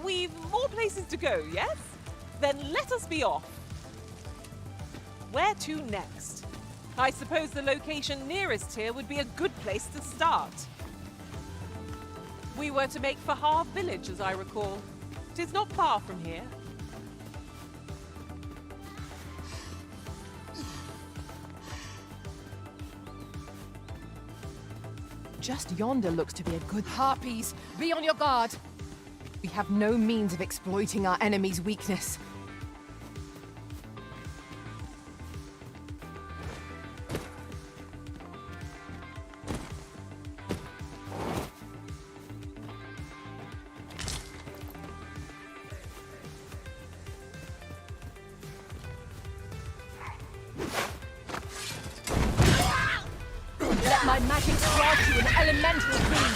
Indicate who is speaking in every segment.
Speaker 1: we've more places to go, yes? Then let us be off. Where to next? I suppose the location nearest here would be a good place to start. We were to make for Harv Village, as I recall. 'Tis not far from here.
Speaker 2: Just yonder looks to be a good...
Speaker 3: Harpies, be on your guard!
Speaker 2: We have no means of exploiting our enemy's weakness.
Speaker 3: Let my magic grant you an elemental beam!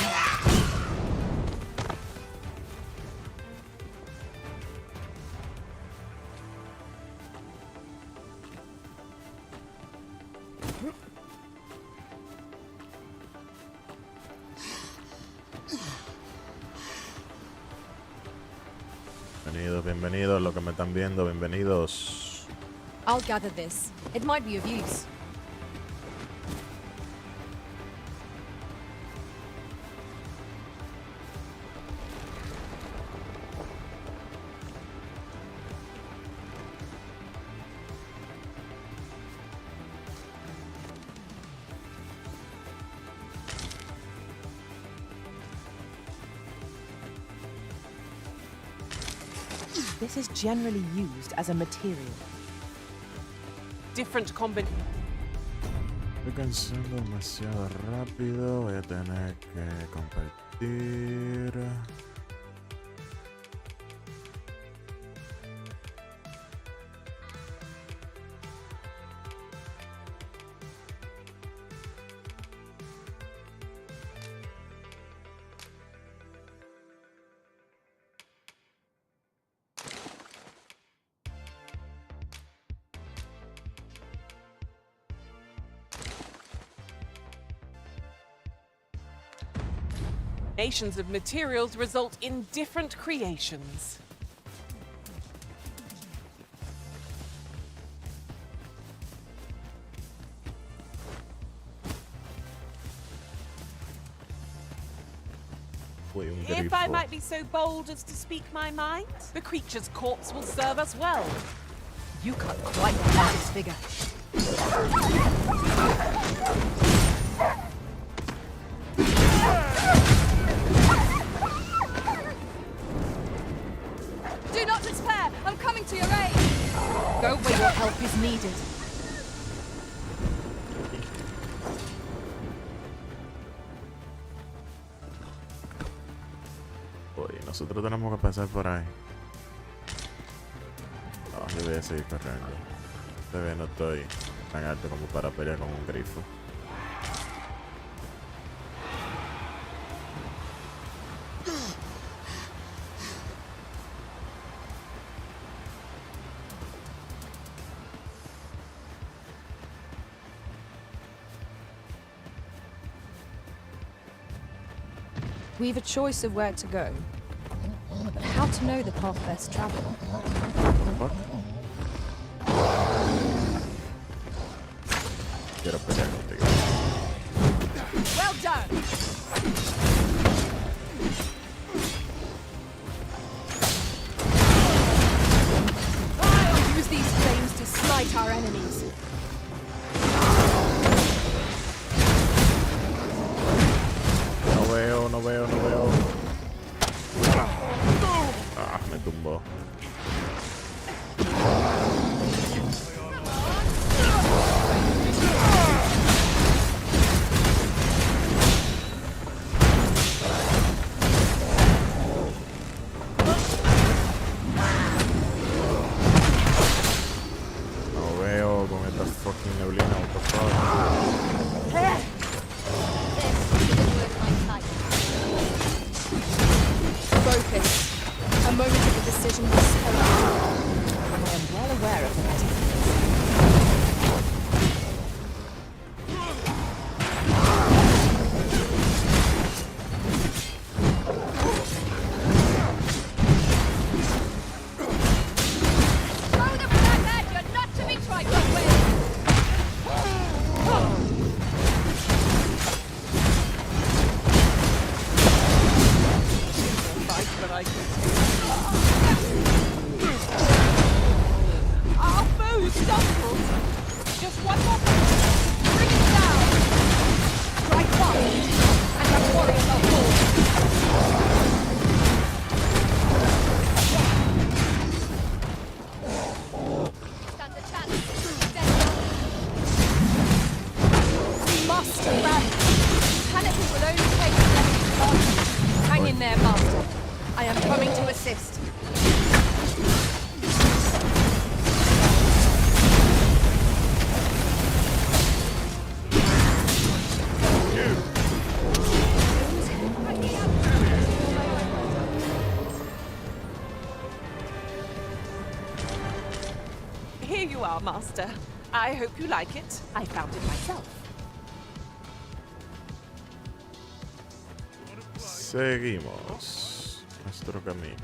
Speaker 4: Bienvenidos, bienvenidos, los que me están viendo, bienvenidos.
Speaker 3: I'll gather this. It might be of use.
Speaker 2: This is generally used as a material.
Speaker 1: Different combination.
Speaker 4: Estoy cansando demasiado rápido, voy a tener que compartir.
Speaker 1: Combinations of materials result in different creations. If I might be so bold as to speak my mind, the creature's corpse will serve us well.
Speaker 2: You cut quite the artist's figure.
Speaker 3: Do not despair! I'm coming to your aid!
Speaker 2: Go where your help is needed.
Speaker 4: Oye, nosotros tenemos que pasar por ahí. No, yo voy a seguir corriendo. Todavía no estoy tan alto como para pelear con un grifo.
Speaker 3: We've a choice of where to go. But how to know the path best travel?
Speaker 4: What? Quiero pelear contigo.
Speaker 3: Well done! I'll use these flames to smite our enemies.
Speaker 4: No veo. Ah, me tumbó.
Speaker 1: Here you are, Master. I hope you like it. I found it myself.
Speaker 4: Seguimos nuestro camino.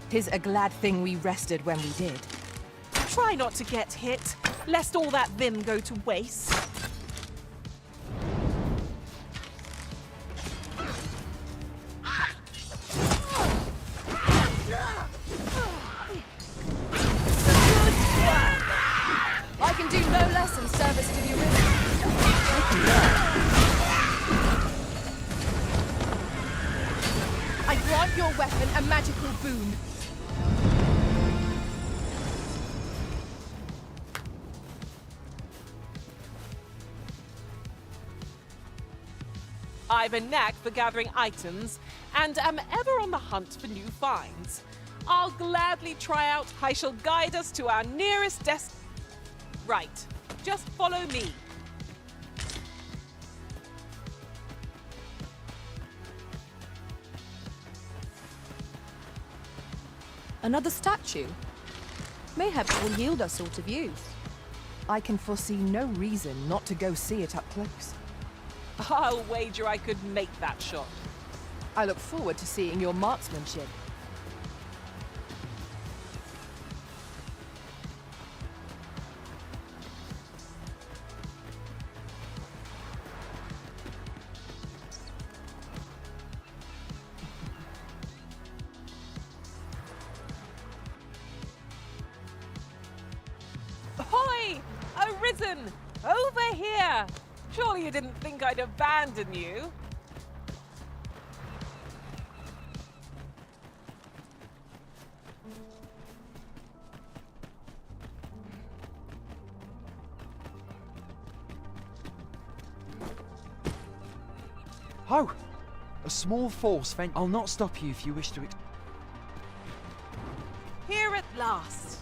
Speaker 2: Tis a glad thing we rested when we did.
Speaker 1: Try not to get hit, lest all that vim go to waste.
Speaker 3: I can do no less in service to the original.
Speaker 2: I grant your weapon a magical boon.
Speaker 1: I've a knack for gathering items, and am ever on the hunt for new finds. I'll gladly try out. I shall guide us to our nearest Right, just follow me.
Speaker 3: Another statue? Mayhap it will yield us sort of use.
Speaker 2: I can foresee no reason not to go see it up close.
Speaker 1: I'll wager I could make that shot.
Speaker 2: I look forward to seeing your marksmanship.
Speaker 1: Ahoy! Arisen! Over here! Surely you didn't think I'd abandon you?
Speaker 5: Ho! A small force vent. I'll not stop you if you wish to.
Speaker 1: Here at last.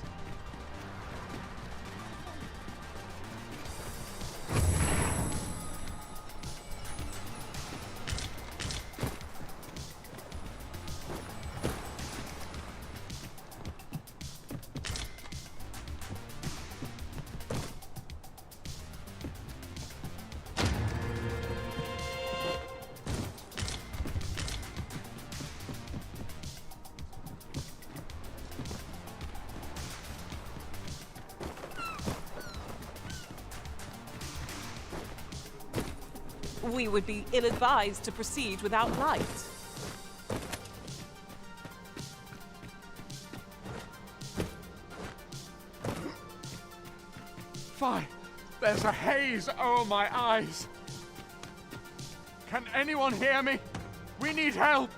Speaker 1: We would be ill-advised to proceed without light.
Speaker 6: Fie! There's a haze over my eyes. Can anyone hear me? We need help.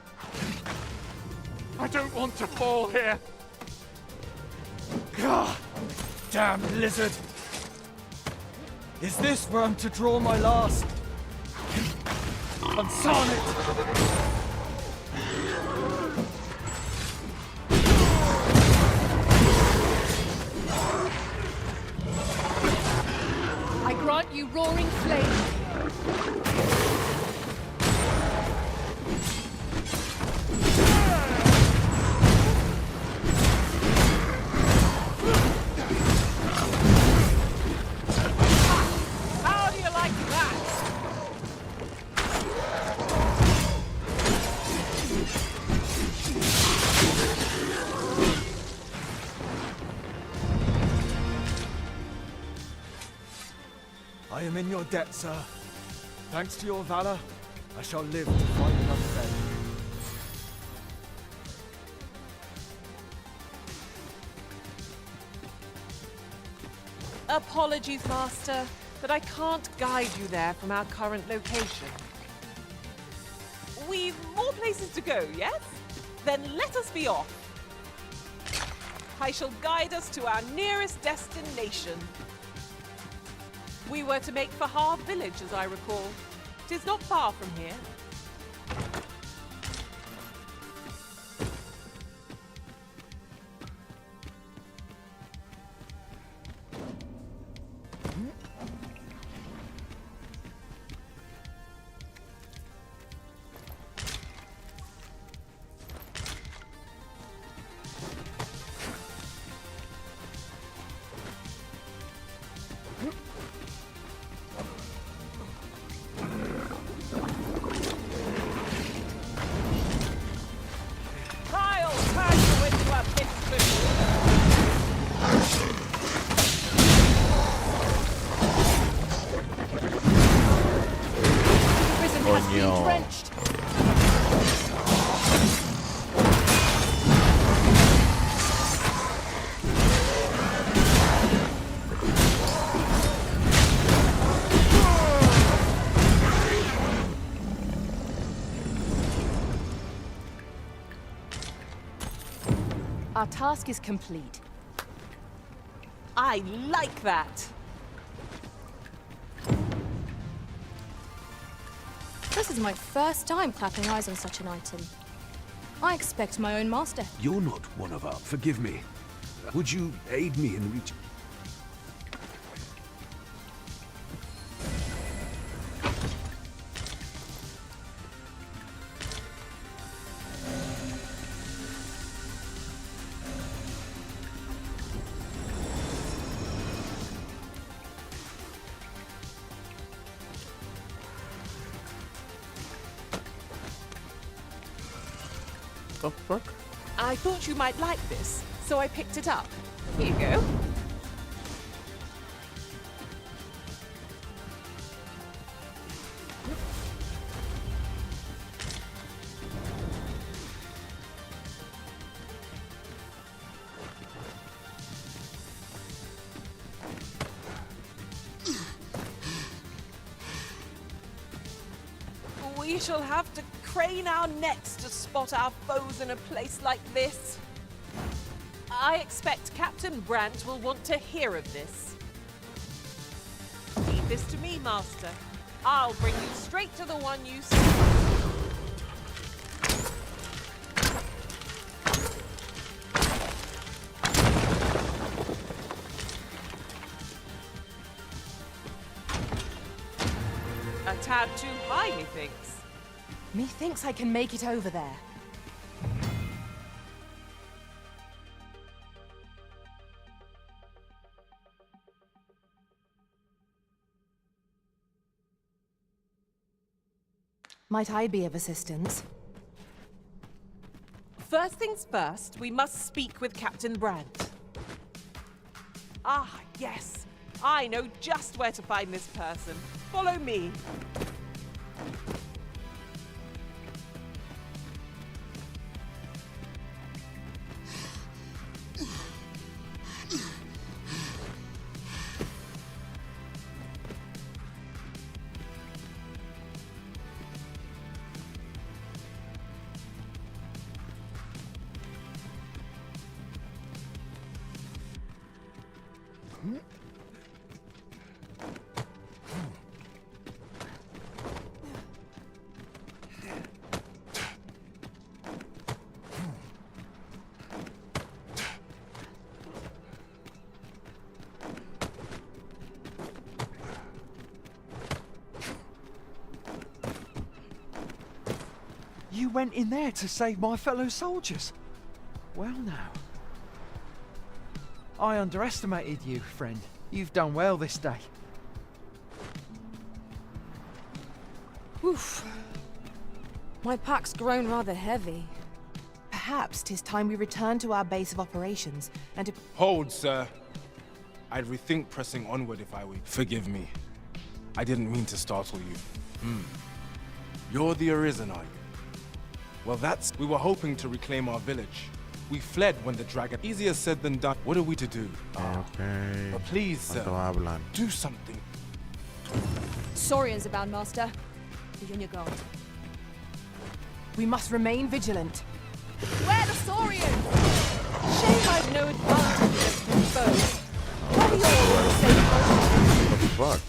Speaker 6: I don't want to fall here.
Speaker 5: Gah! Damned lizard! Is this where I'm to draw my last? Unson it!
Speaker 2: I grant you roaring flame.
Speaker 1: How do you like that?
Speaker 5: I am in your debt, sir. Thanks to your valor, I shall live to fight another day.
Speaker 1: Apologies, Master, but I can't guide you there from our current location. We've more places to go, yes? Then let us be off. I shall guide us to our nearest destination. We were to make for Harv Village, as I recall. 'Tis not far from here.
Speaker 2: task is complete.
Speaker 1: I like that.
Speaker 3: This is my first time clapping eyes on such an item. I expect my own master.
Speaker 7: You're not one of our... Forgive me. Would you aid me in reaching...
Speaker 4: The fuck?
Speaker 1: I thought you might like this, so I picked it up. Here you go. We shall have to crane our necks to spot our foes in a place like this. I expect Captain Brandt will want to hear of this. Leave this to me, Master. I'll bring you straight to the one you see. A tad too high, methinks.
Speaker 2: Methinks I can make it over there. Might I be of assistance?
Speaker 1: First things first, we must speak with Captain Brandt. Ah, yes. I know just where to find this person. Follow me.
Speaker 5: You went in there to save my fellow soldiers. Well now. I underestimated you, friend. You've done well this day.
Speaker 3: Oof. My pack's grown rather heavy.
Speaker 2: Perhaps 'tis time we return to our base of operations and to...
Speaker 8: Hold, sir. I'd rethink pressing onward if I were... Forgive me. I didn't mean to startle you. You're the Arisen, are you? Well, we were hoping to reclaim our village. We fled when the dragon... Easier said than done. What are we to do?
Speaker 4: Okay.
Speaker 8: But please, sir,
Speaker 4: ¿Cuánto hablan?
Speaker 8: do something.
Speaker 3: Saurians abound, Master. Be on your guard.
Speaker 2: We must remain vigilant.
Speaker 3: Where the Saurians?
Speaker 1: Shame I've no advantage against new foes. What are you all the same
Speaker 4: What the fuck?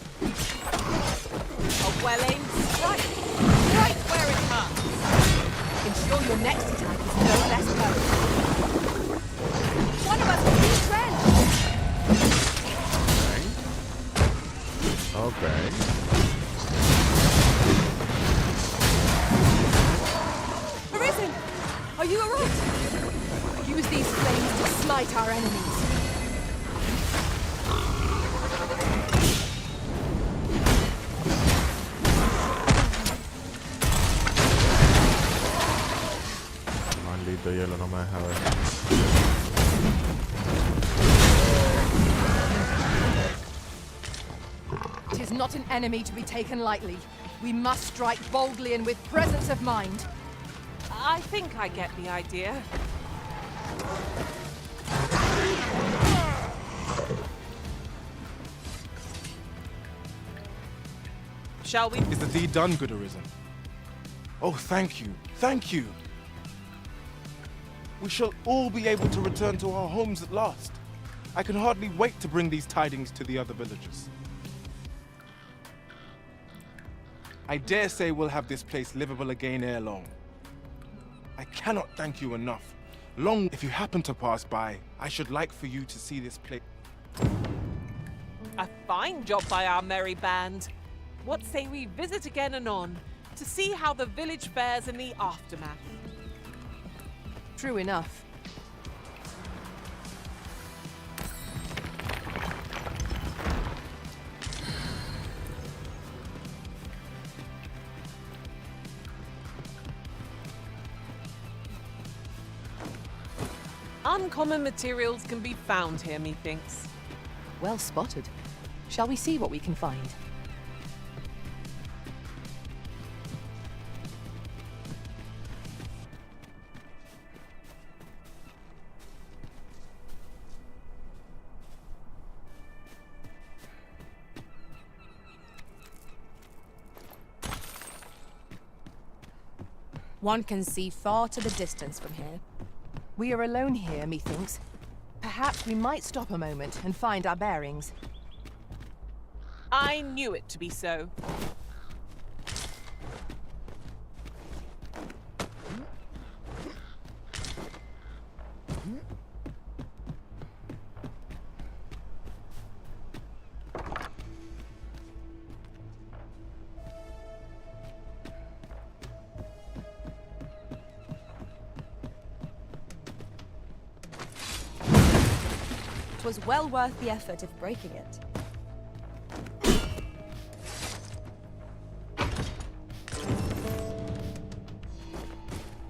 Speaker 1: A well-aimed strike. Right where it hurts.
Speaker 2: Ensure your next attack is no less potent.
Speaker 3: One of us will be friends.
Speaker 4: Okay.
Speaker 2: Arisen! Are you alright? Use these flames to smite our enemies.
Speaker 4: Maldito hielo, no me deja ver.
Speaker 2: Tis not an enemy to be taken lightly. We must strike boldly and with presence of mind.
Speaker 1: I think I get the idea. Shall we?
Speaker 8: Is the deed done, good Arisen? Oh, thank you. Thank you. we shall all be able to return to our homes at last. I can hardly wait to bring these tidings to the other villagers. I dare say we'll have this place livable again ere long. I cannot thank you enough. Long, if you happen to pass by, I should like for you to see this place.
Speaker 1: A fine job by our merry band. What say we visit again anon, to see how the village fares in the aftermath?
Speaker 3: True enough.
Speaker 1: Uncommon materials can be found here, methinks.
Speaker 2: Well spotted. Shall we see what we can find?
Speaker 3: One can see far to the distance from here.
Speaker 2: We are alone here, methinks. Perhaps we might stop a moment and find our bearings.
Speaker 1: I knew it to be so.
Speaker 3: It was well worth the effort of breaking it.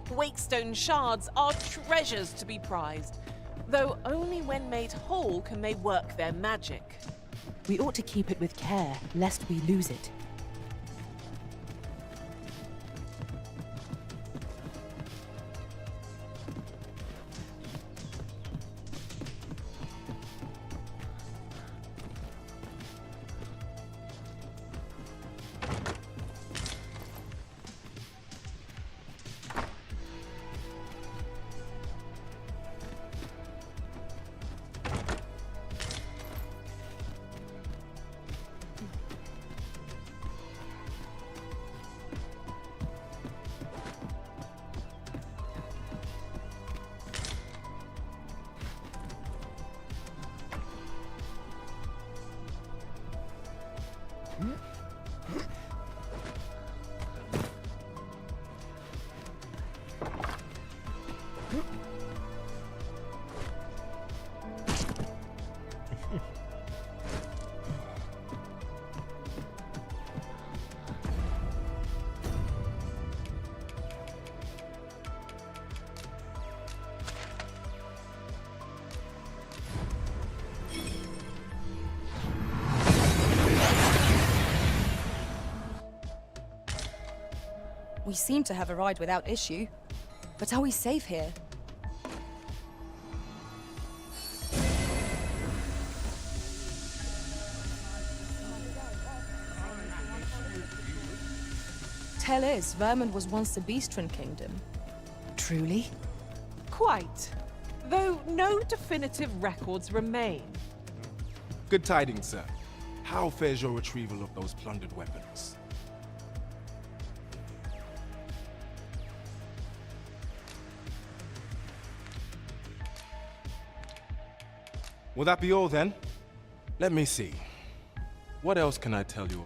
Speaker 1: Wakestone shards are treasures to be prized, though only when made whole can they work their magic.
Speaker 2: We ought to keep it with care, lest we lose it.
Speaker 3: We seem to have arrived without issue. But are we safe here? Tell is, Vermund was once the Beastren Kingdom.
Speaker 2: Truly?
Speaker 1: Quite. Though no definitive records remain.
Speaker 8: Good tidings, sir. How fares your retrieval of those plundered weapons? Will that be all then? Let me see. What else can I tell you?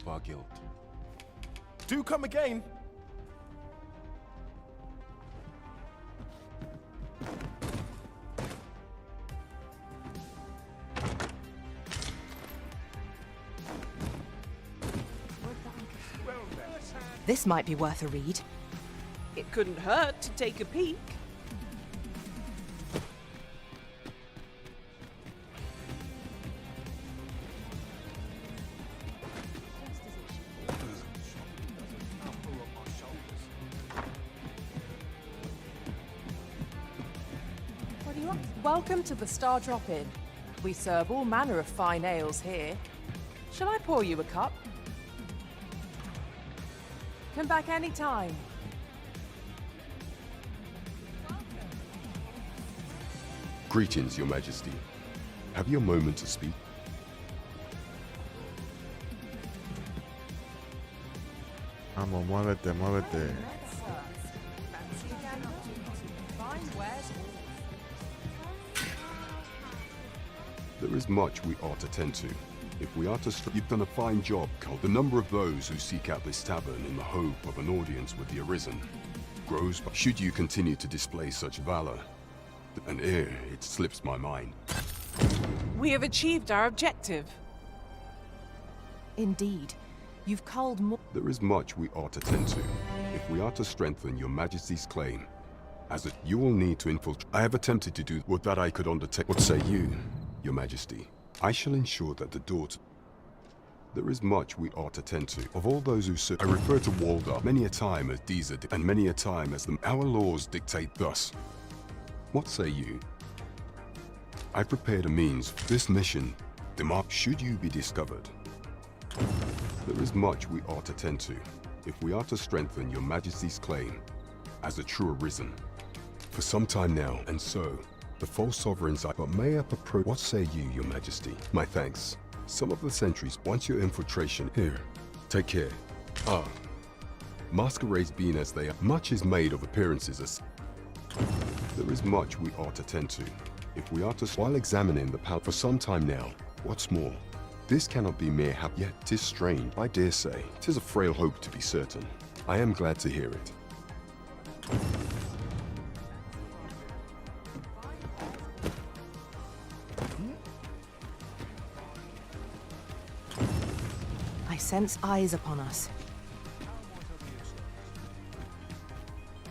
Speaker 8: grasp our guilt. Do come again!
Speaker 2: This might be worth a read.
Speaker 1: It couldn't hurt to take a peek.
Speaker 2: What are you up to? Welcome to the Star Drop-In. We serve all manner of fine ales here. Shall I pour you a cup? Come back any time.
Speaker 7: Greetings, Your Majesty. Have you a moment to speak?
Speaker 4: Vamos, muévete, muévete.
Speaker 7: There is much we ought to tend to. If we are to you've done a fine job, Cole. The number of those who seek out this tavern in the hope of an audience with the Arisen grows, but should you continue to display such valor, and ere it slips my mind.
Speaker 1: We have achieved our objective.
Speaker 2: Indeed. You've culled more.
Speaker 7: There is much we ought to tend to. If we are to strengthen your Majesty's claim, as you will need to infiltrate. I have attempted to do what that I could undertake. What say you, Your Majesty? I shall ensure that the daughter. There is much we ought to tend to. Of all those who serve, I refer to Walder many a time as Deezer, and many a time as them. Our laws dictate thus. What say you? I prepared a means for this mission. Should you be discovered. There is much we ought to tend to, if we are to strengthen your Majesty's claim as a true Arisen. For some time now, and so, the false sovereigns but may up approach. What say you, Your Majesty? My thanks. Some of the sentries want your infiltration. Here, take care. Masquerades being as they are, much is made of appearances as. There is much we ought to tend to, if we are to. While examining the pal for some time now, what's more, this cannot be mere yet 'tis strange. I dare say, 'tis a frail hope to be certain. I am glad to hear it.
Speaker 2: I sense eyes upon us.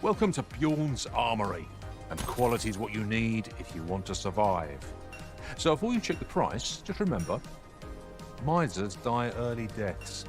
Speaker 9: Welcome to Bjorn's Armory, and quality is what you need if you want to survive. So before you check the price, just remember, misers die early deaths.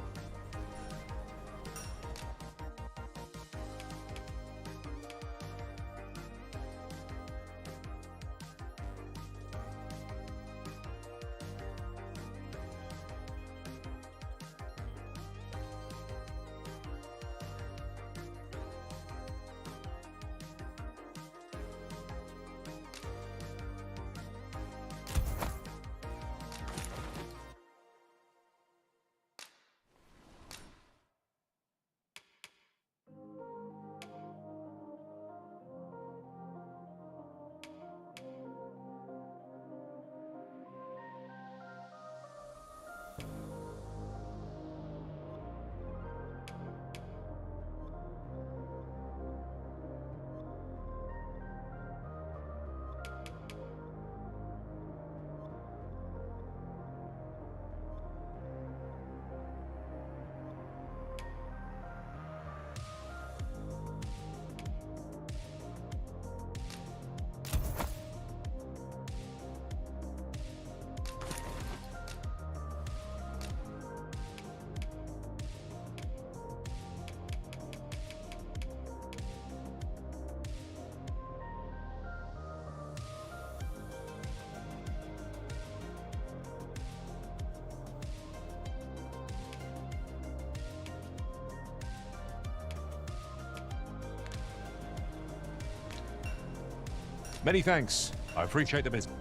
Speaker 9: Many thanks. I appreciate the business.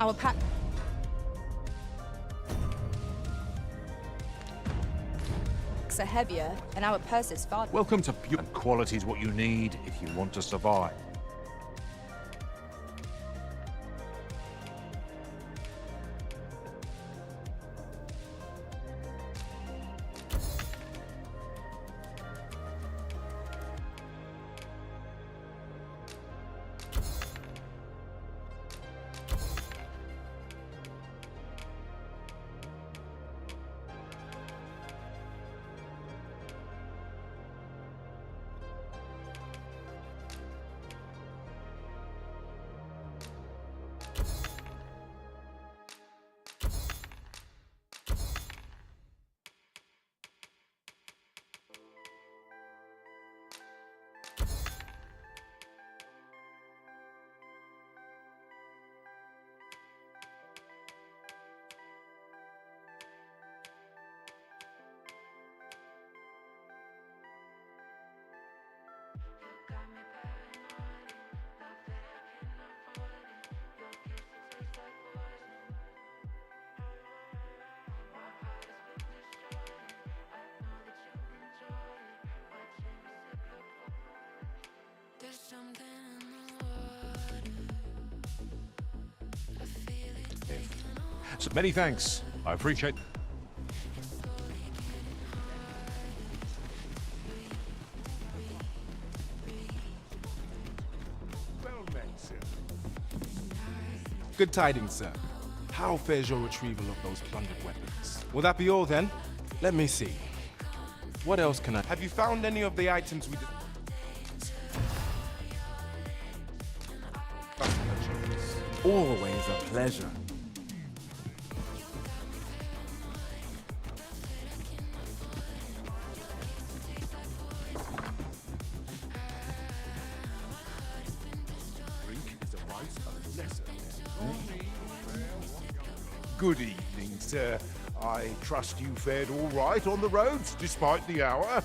Speaker 2: Our pack.
Speaker 3: Are heavier, and our purses far.
Speaker 9: Welcome to Bjorn. And quality is what you need if you want to survive. So many thanks. I appreciate.
Speaker 6: Well met, sir.
Speaker 8: Good tidings, sir. How fares your retrieval of those plundered weapons? Will that be all then? Let me see. What else can I... Have you found any of the items we did... Always a pleasure.
Speaker 6: Good evening, sir. I trust you fared all right on the roads, despite the hour.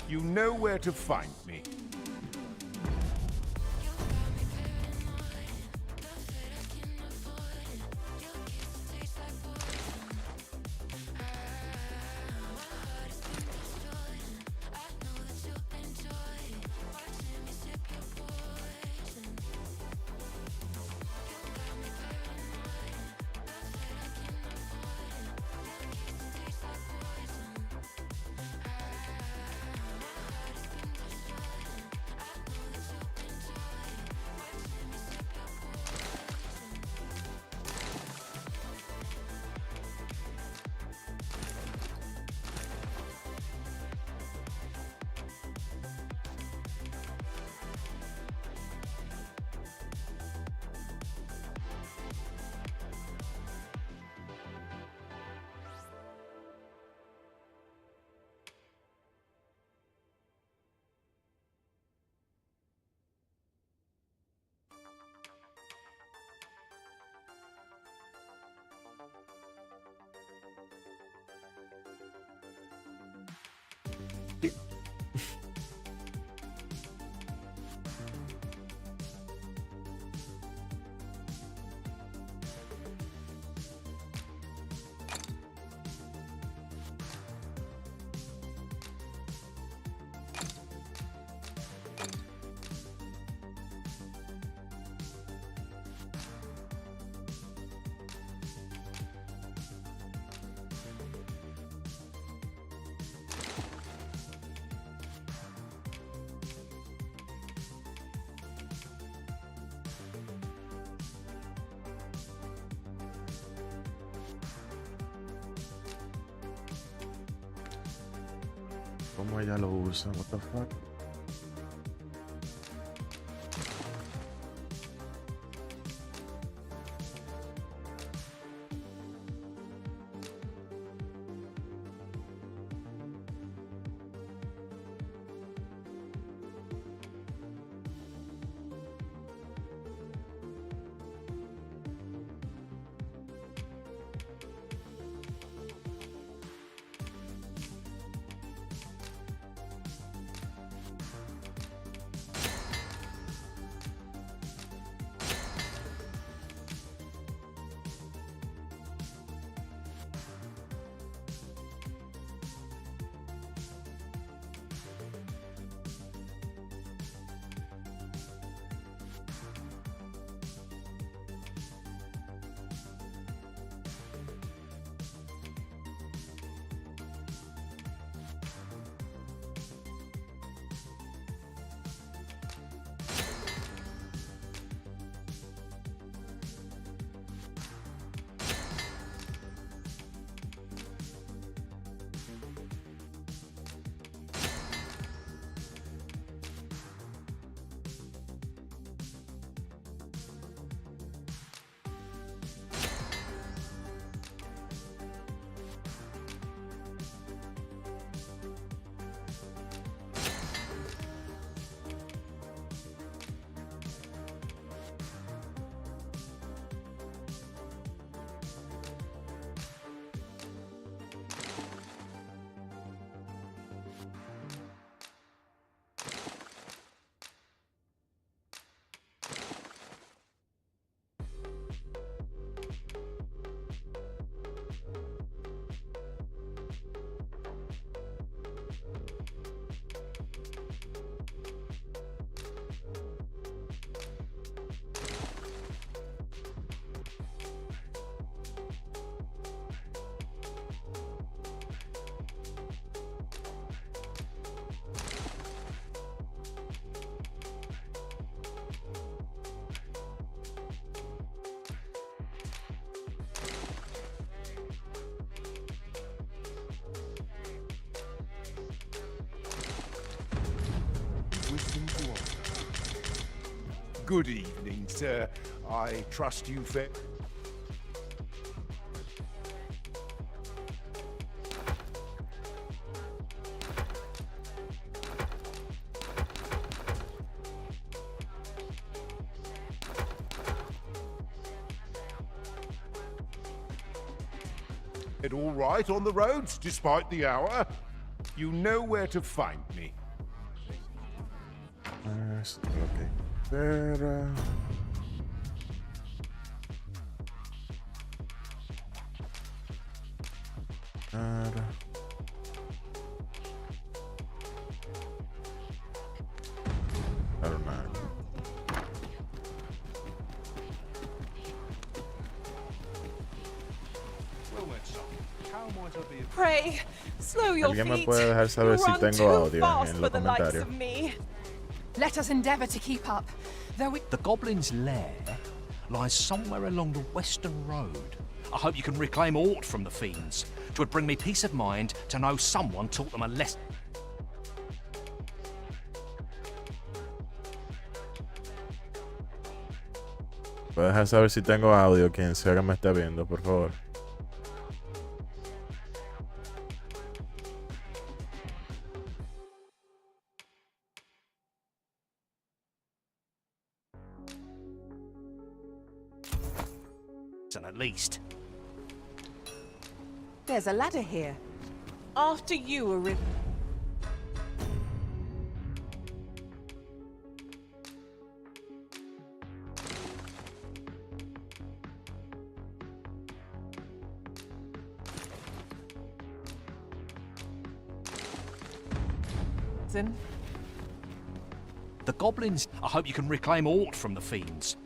Speaker 6: You know where to find me.
Speaker 4: ¿Cómo ella lo usa? What the fuck?
Speaker 10: Good evening, sir. I trust you fair. It all right on the roads, despite the hour? You know where to find me.
Speaker 4: Esto es lo que espera. Ahora. Claro, nada.
Speaker 1: Pray, slow your
Speaker 4: ¿Alguien me
Speaker 1: feet.
Speaker 4: puede dejar saber
Speaker 1: You
Speaker 4: si
Speaker 1: run
Speaker 4: tengo
Speaker 1: too
Speaker 4: audio
Speaker 1: fast
Speaker 4: en
Speaker 1: for
Speaker 4: los
Speaker 1: the likes
Speaker 4: comentarios?
Speaker 1: of me.
Speaker 3: Let us endeavour to keep up, though we...
Speaker 11: The Goblin's lair lies somewhere along the western road. I hope you can reclaim aught from the fiends. 'Twould bring me peace of mind to know someone taught them a lesson.
Speaker 4: ¿Puedes dejar saber si tengo audio? Quien sea que me esté viendo, por favor.
Speaker 11: At least.
Speaker 2: There's a ladder here.
Speaker 1: After you, Arif.
Speaker 11: The Goblins. I hope you can reclaim aught from the fiends.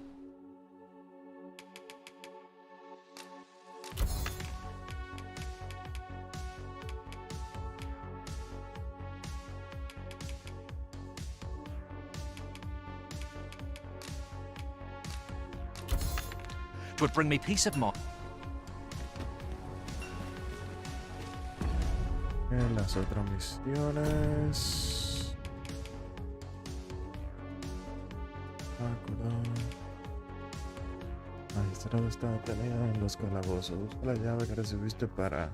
Speaker 11: 'Twould bring me peace of mind.
Speaker 4: En las otras misiones. Magistrado está detenido en los calabozos. Busca la llave que recibiste por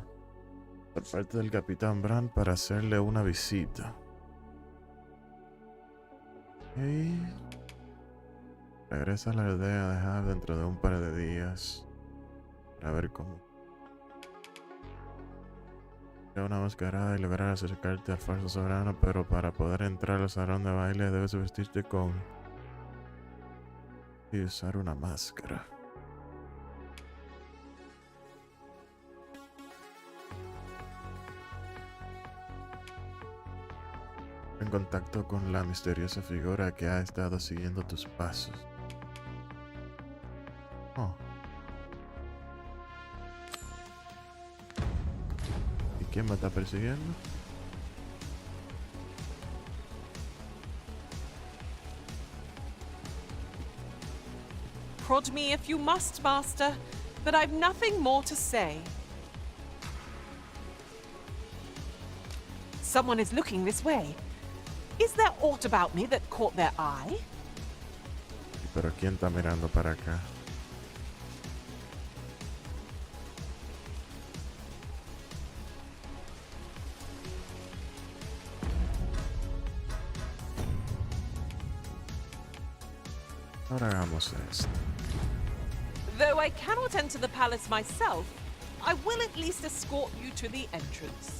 Speaker 4: parte del capitán Brand para hacerle una visita. Okay. Regresa a la aldea a dejar dentro de un par de días para ver cómo. Era una mascarada y lograr acercarte al falso soberano, pero para poder entrar al salón de baile debes vestirte con y usar una máscara. En contacto con la misteriosa figura que ha estado siguiendo tus pasos. Oh. ¿Y quién me está persiguiendo?
Speaker 1: Prod me if you must, Master, but I've nothing more to say. Someone is looking this way. Is there aught about me that caught their eye?
Speaker 4: Pero ¿quién está mirando para acá? Ahora hagamos esto.
Speaker 1: Though I cannot enter the palace myself, I will at least escort you to the entrance.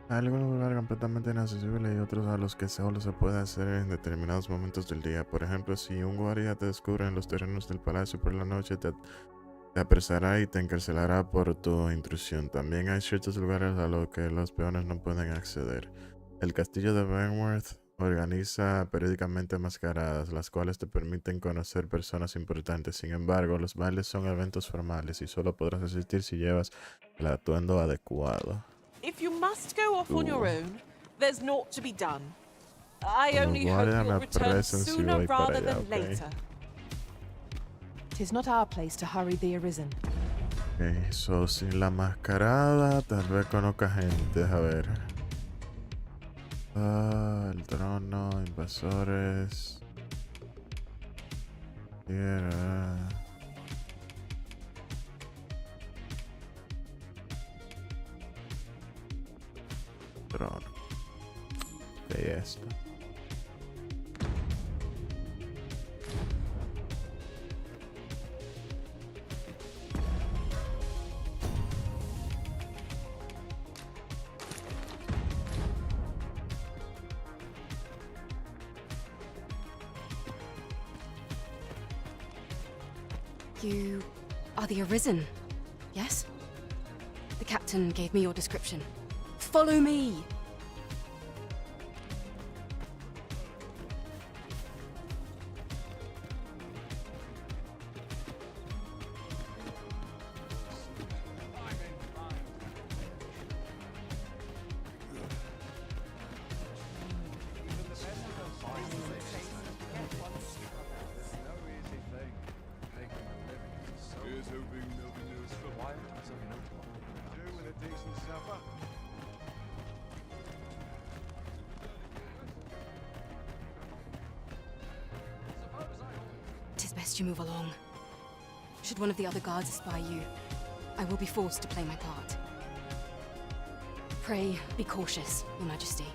Speaker 4: Hay algunos lugares completamente inaccesibles y otros a los que solo se puede hacer en determinados momentos del día. Por ejemplo, si un guardia te descubre en los terrenos del palacio por la noche, te apresará y te encarcelará por tu intrusión. También hay ciertos lugares a los que los peones no pueden acceder. El castillo de Benworth Organiza periódicamente mascaradas, las cuales te permiten conocer personas importantes. Sin embargo, los bailes son eventos formales y solo podrás asistir si llevas el atuendo adecuado.
Speaker 1: If you must go off on your own, there's naught to be done. I
Speaker 4: Como
Speaker 1: only hope
Speaker 4: guardia
Speaker 1: you'll
Speaker 4: me
Speaker 1: return
Speaker 4: apresen si
Speaker 1: sooner
Speaker 4: voy para
Speaker 1: rather
Speaker 4: allá,
Speaker 1: than
Speaker 4: ok.
Speaker 1: later.
Speaker 2: 'Tis not our place to hurry the Arisen.
Speaker 4: Ok, so sin la mascarada, tal vez conozca gente. A ver. El trono, invasores. Tierra. Trono. Ok, esto.
Speaker 12: You are the Arisen, yes? The captain gave me your description. Follow me! Tis best you move along. Should one of the other guards espy you, I will be forced to play my part. Pray, be cautious, Your Majesty.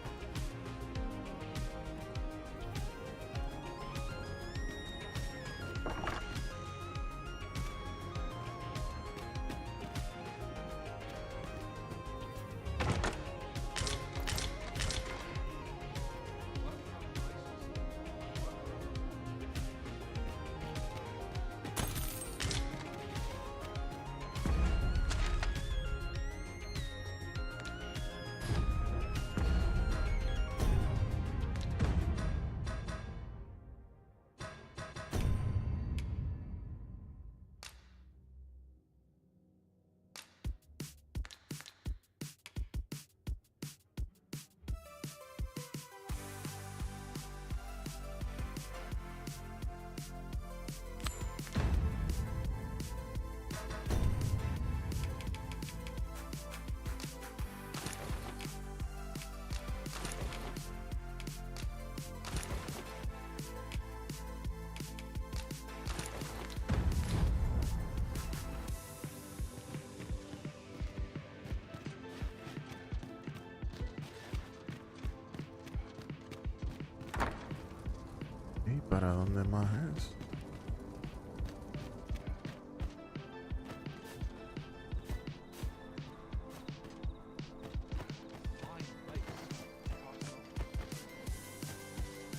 Speaker 4: ¿Y para dónde más es?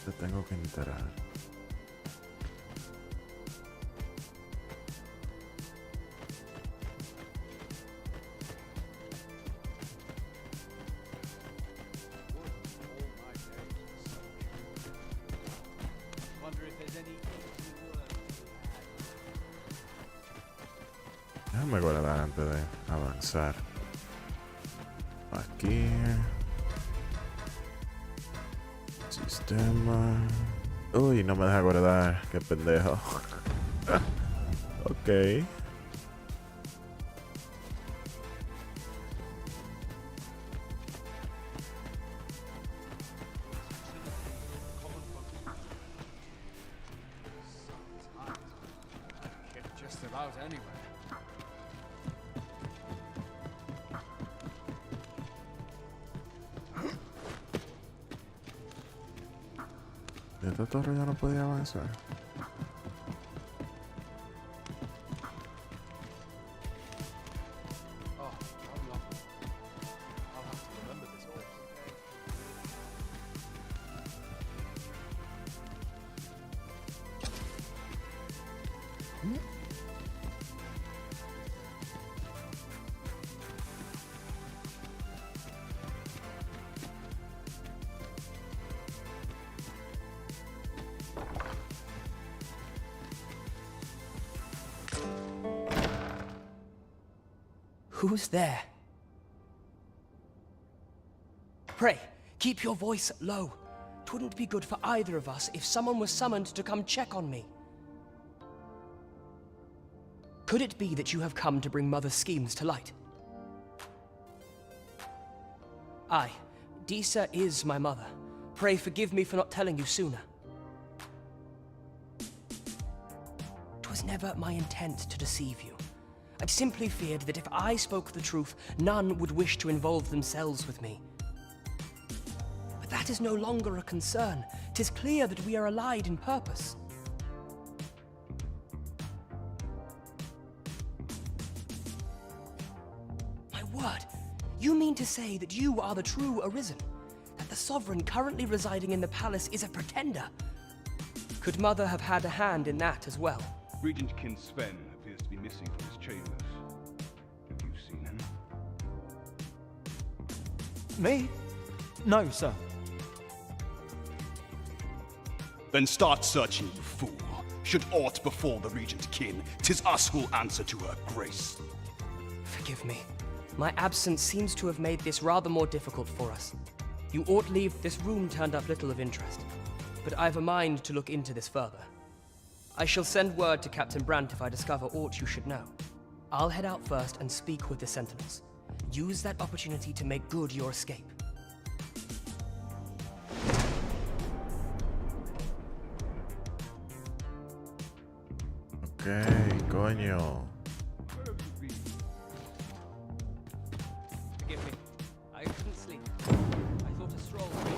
Speaker 4: Te tengo que enterar. Déjame guardar antes de avanzar. Aquí. Sistema. Uy, no me deja guardar. Qué pendejo. Ok.
Speaker 5: Just about anywhere.
Speaker 4: De esta torre ya no podía avanzar.
Speaker 5: Oh, I'm lucky. I'll have to remember this place.
Speaker 13: Who's there? Pray, keep your voice low. 'Twouldn't be good for either of us if someone was summoned to come check on me. Could it be that you have come to bring Mother's schemes to light? Aye, Disa is my mother. Pray forgive me for not telling you sooner. 'Twas never my intent to deceive you. I simply feared that if I spoke the truth, none would wish to involve themselves with me. But that is no longer a concern. 'Tis clear that we are allied in purpose. My word, you mean to say that you are the true Arisen? That the Sovereign currently residing in the palace is a pretender? Could Mother have had a hand in that as well?
Speaker 14: Regent Kin Sven appears to be missing from his chambers. Have you seen him?
Speaker 5: Me? No, sir.
Speaker 15: Then start searching, you fool. Should aught befall the Regent Kin, 'tis us who'll answer to her grace.
Speaker 13: Forgive me. My absence seems to have made this rather more difficult for us. You ought leave this room turned up little of interest. But I've a mind to look into this further. I shall send word to Captain Brandt if I discover aught you should know. I'll head out first and speak with the Sentinels. Use that opportunity to make good your escape.
Speaker 4: Ok, coño.
Speaker 13: Forgive me. I couldn't sleep. I thought a stroll would be...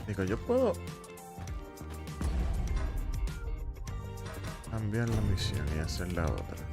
Speaker 4: Digo, yo puedo cambiar la misión y hacer la otra.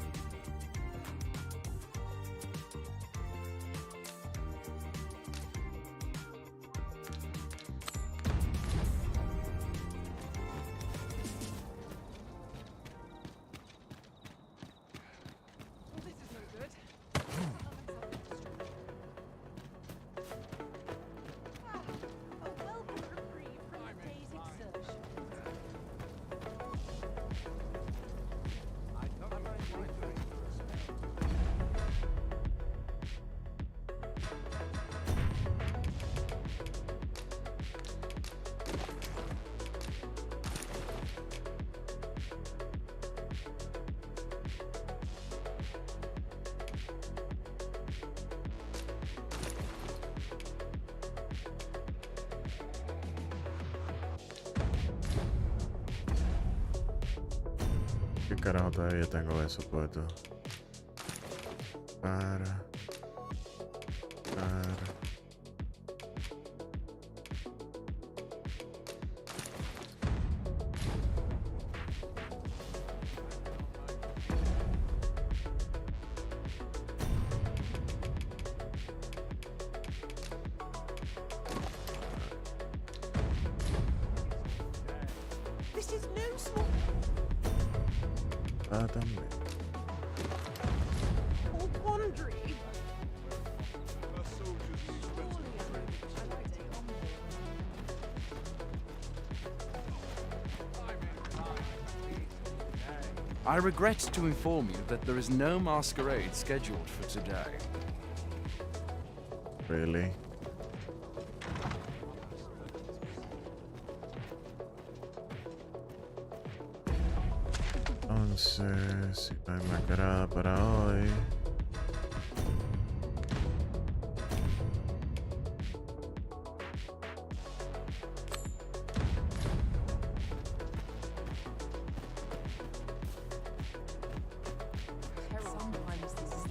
Speaker 4: ¿Qué carajo todavía tengo eso puesto? Para.
Speaker 1: This is no small.
Speaker 4: También.
Speaker 1: Or quandary.
Speaker 16: I regret to inform you that there is no masquerade scheduled for today.
Speaker 4: Really? Entonces, si no hay mascarada para hoy.
Speaker 2: Sometimes this is the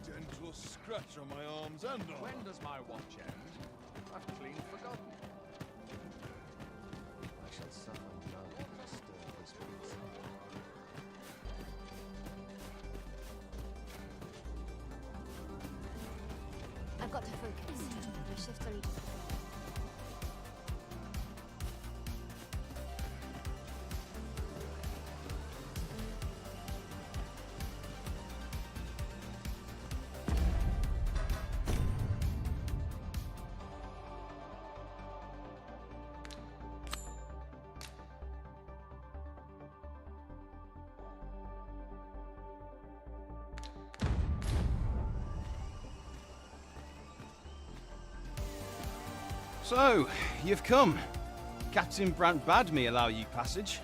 Speaker 10: Gentle scratch on my arms and arm.
Speaker 6: When does my watch end? I've clean forgotten.
Speaker 17: I shall suffer none to disturb this peace.
Speaker 18: I've got to focus. My shift's only just...
Speaker 15: So, you've come. Captain Brant bade me allow you passage.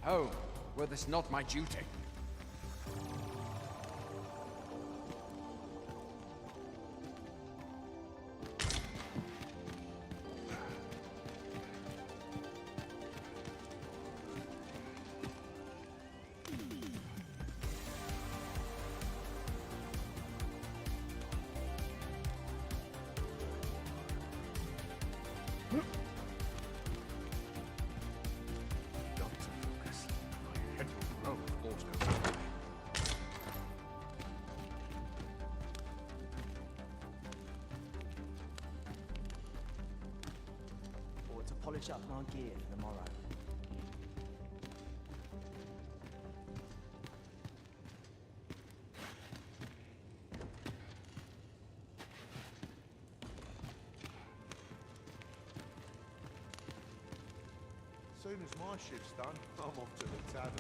Speaker 16: Oh, were this not my duty?
Speaker 13: Or to polish up my gear for the morrow.
Speaker 10: Soon as my shift's done, I'm off to the tavern.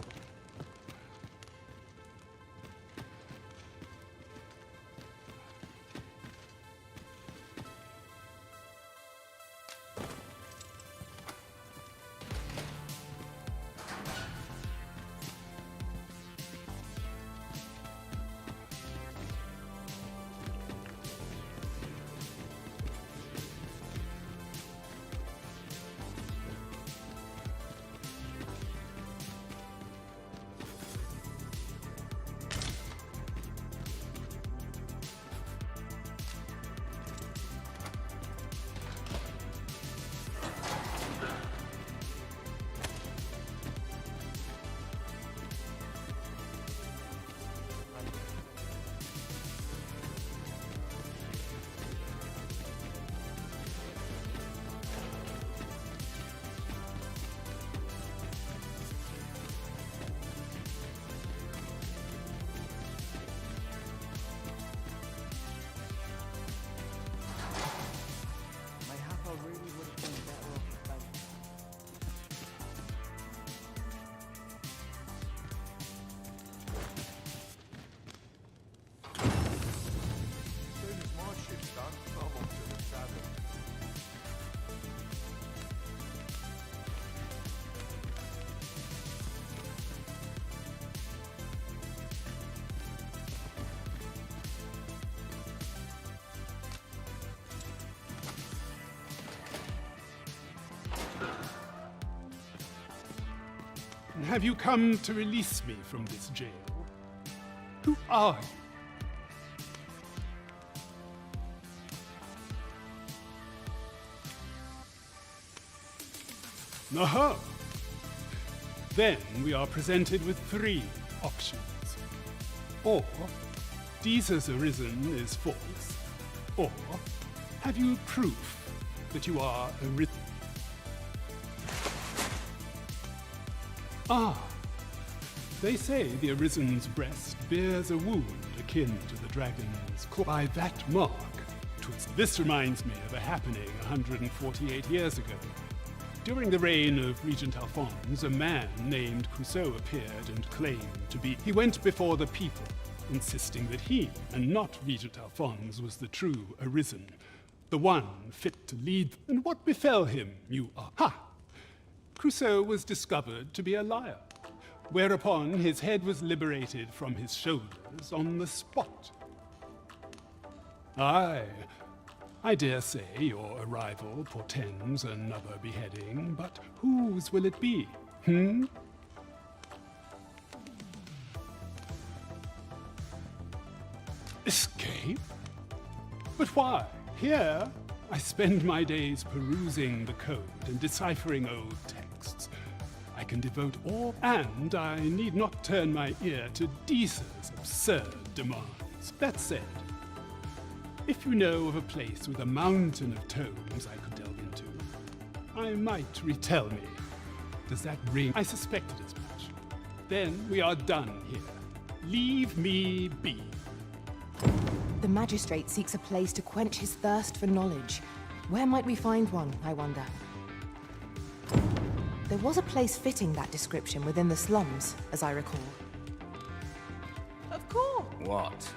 Speaker 19: have you come to release me from this jail? Who are you? Aha! Then we are presented with 3 options. Or, Jesus arisen is false. Or, have you proof that you are arisen? Ah, they say the Arisen's breast bears a wound akin to the dragon's claw. By that mark, this reminds me of a happening 148 years ago. During the reign of Regent Alphonse, a man named Crusoe appeared and claimed to be. He went before the people, insisting that he, and not Regent Alphonse, was the true Arisen, the one fit to lead. And what befell him, you ask? Ha! Crusoe was discovered to be a liar, whereupon his head was liberated from his shoulders on the spot. Aye, I dare say your arrival portends another beheading, but whose will it be, Escape? But why? Here, I spend my days perusing the code and deciphering old texts. I can devote all, and I need not turn my ear to Deesa's absurd demands. That said, if you know of a place with a mountain of tomes I could delve into, I might retell me. Does that ring? I suspected as much. Then we are done here. Leave me be.
Speaker 2: The magistrate seeks a place to quench his thirst for knowledge. Where might we find one, I wonder? There was a place fitting that description within the slums, as I recall.
Speaker 1: Of course.
Speaker 11: What?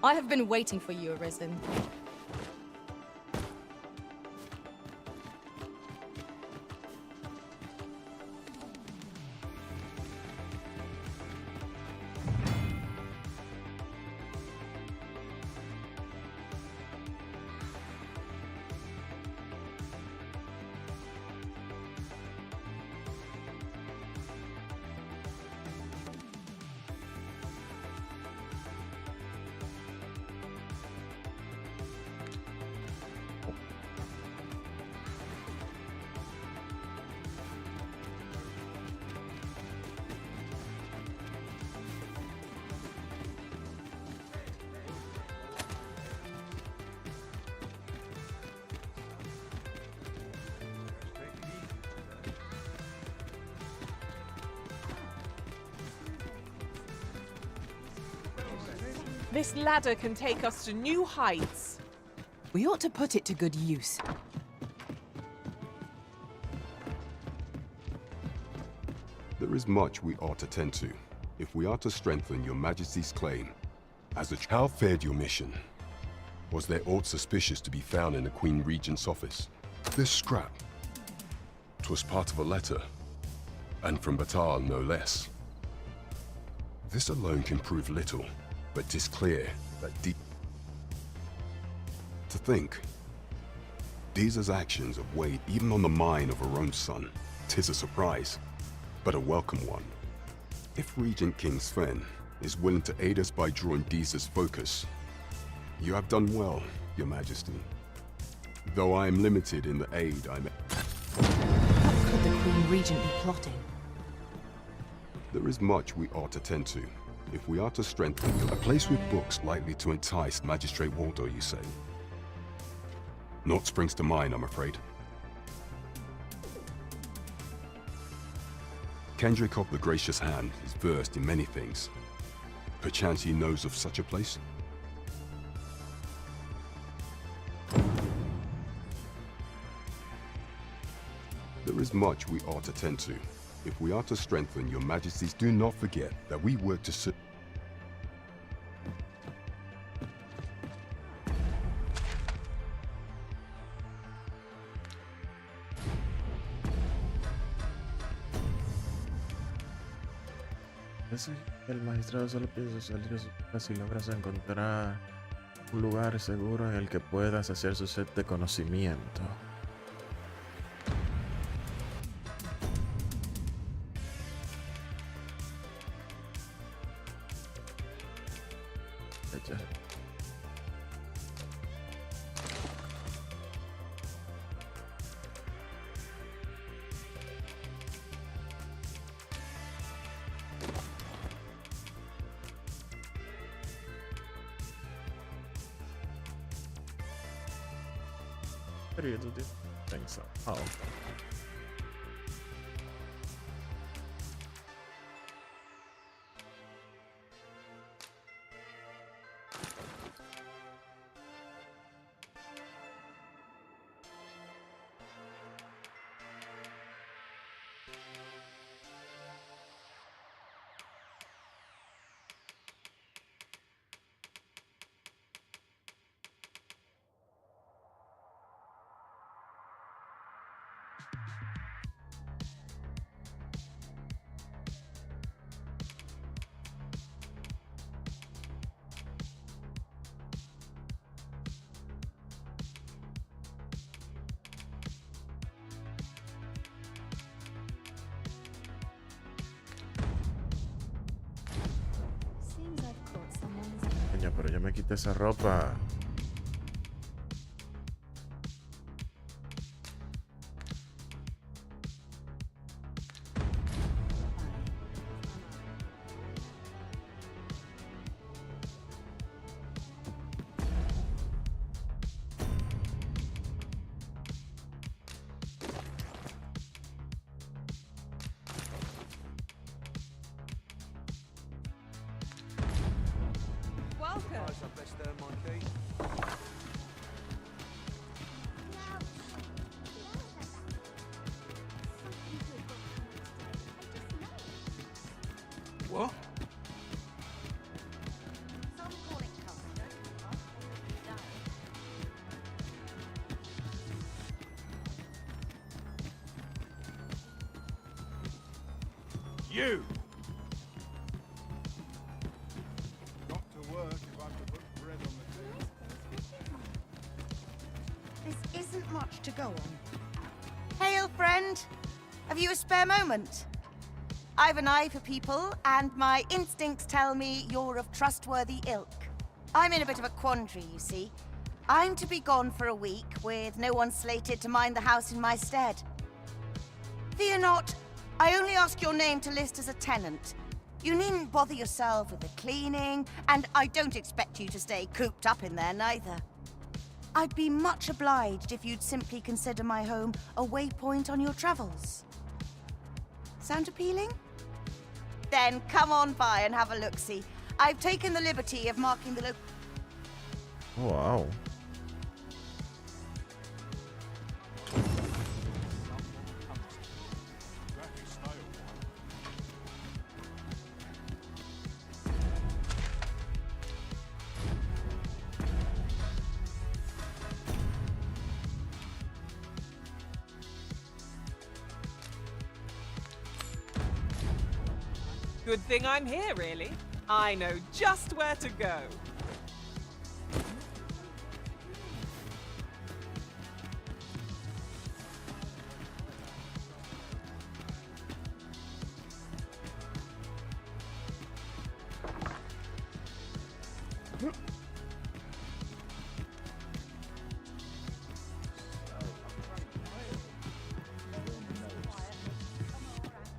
Speaker 3: I have been waiting for you, Arisen.
Speaker 1: This ladder can take us to new heights.
Speaker 2: We ought to put it to good use.
Speaker 7: There is much we ought to tend to, if we are to strengthen your Majesty's claim. How fared your mission? Was there aught suspicious to be found in the Queen Regent's office? This scrap. 'Twas part of a letter, and from Batal no less. This alone can prove little, but 'tis clear that to think, Deesa's actions have weighed even on the mind of her own son. 'Tis a surprise, but a welcome one. If Regent King Sven is willing to aid us by drawing Deesa's focus, you have done well, Your Majesty. Though I am limited in the aid I may.
Speaker 2: What could the Queen Regent be plotting?
Speaker 7: There is much we ought to tend to, if we are to strengthen a place with books likely to entice Magistrate Waldo, you say? Naught springs to mind, I'm afraid. Kendrick of the Gracious Hand is versed in many things. Perchance he knows of such a place? There is much we ought to tend to, If we are to strengthen your majesties, do not forget that we work to serve.
Speaker 4: El magistrado solo piensa salir de su casa si logras encontrar un lugar seguro en el que puedas hacer su set de conocimiento. Ya. Período de tensão. Coño, pero yo me quité esa ropa.
Speaker 8: What? You!
Speaker 10: Got to work if I'm to put bread on the table.
Speaker 20: This isn't much to go on. Hail, friend! Have you a spare moment? I've an eye for people, and my instincts tell me you're of trustworthy ilk. I'm in a bit of a quandary, you see. I'm to be gone for a week, with no one slated to mind the house in my stead. Fear not, I only ask your name to list as a tenant. You needn't bother yourself with the cleaning, and I don't expect you to stay cooped up in there neither. I'd be much obliged if you'd simply consider my home a waypoint on your travels. Sound appealing? Then come on by and have a look-see. I've taken the liberty of marking the
Speaker 4: Oh, wow.
Speaker 1: Good thing I'm here, really. I know just where to go.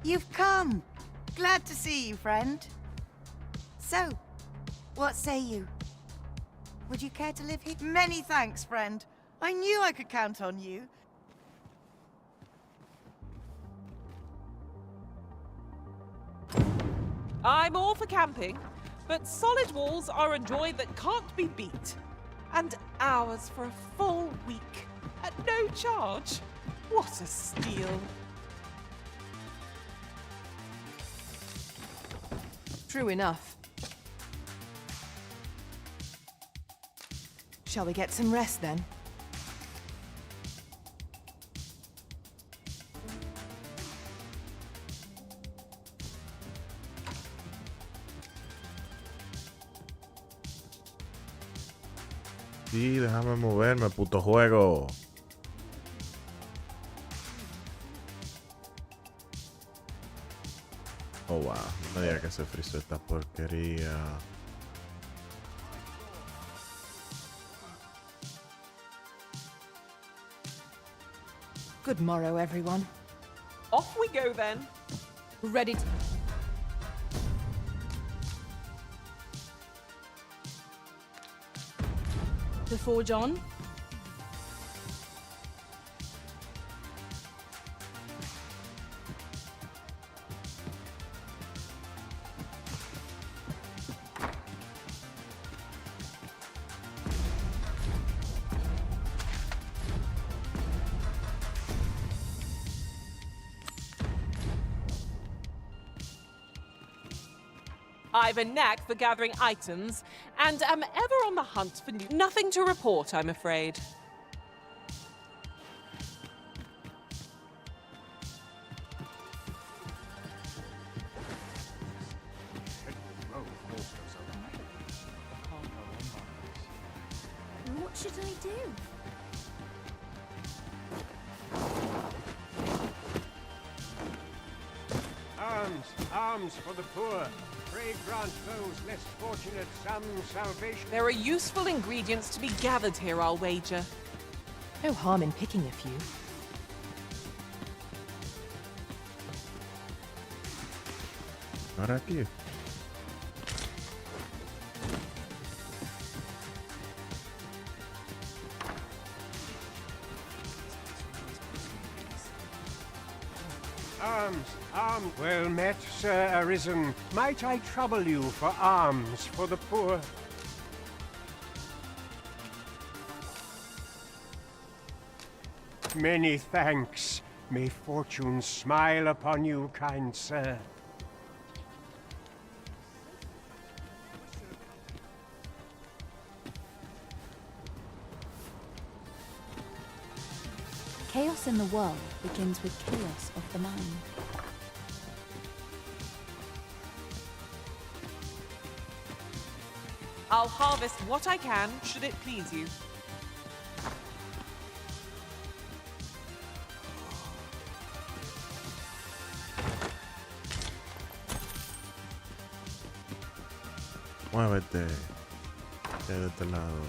Speaker 20: You've come. Glad to see you, friend. So, what say you? Would you care to live here? Many thanks, friend. I knew I could count on you.
Speaker 1: I'm all for camping, but solid walls are a joy that can't be beat. And hours for a full week at no charge. What a steal.
Speaker 2: True enough. Shall we get some rest then?
Speaker 4: Sí, déjame moverme, puto juego. Oh, wow. No me diga que se frizó esta porquería.
Speaker 2: Good morrow, everyone.
Speaker 1: Off we go then.
Speaker 2: Ready to...
Speaker 3: Before John?
Speaker 1: I've a knack for gathering items, and am ever on the hunt for new... Nothing to report, I'm afraid.
Speaker 18: What should I do?
Speaker 10: Arms, arms for the poor. Pray grant those less fortunate some salvation.
Speaker 1: There are useful ingredients to be gathered here, I'll wager.
Speaker 2: No harm in picking a few.
Speaker 4: Ahora aquí.
Speaker 10: Arms, arms. Well met, Sir Arisen. Might I trouble you for alms for the poor? Many thanks. May fortune smile upon you, kind sir.
Speaker 21: Chaos in the world begins with chaos of the mind.
Speaker 1: I'll harvest what I can, should it please you.
Speaker 4: Muévete. De este lado.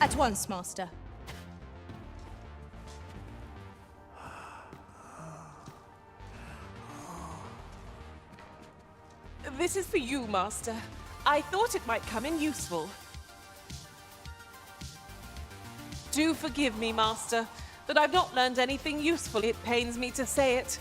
Speaker 3: At once, Master.
Speaker 1: This is for you, Master. I thought it might come in useful. Do forgive me, Master, that I've not learned anything useful. It pains me to say it.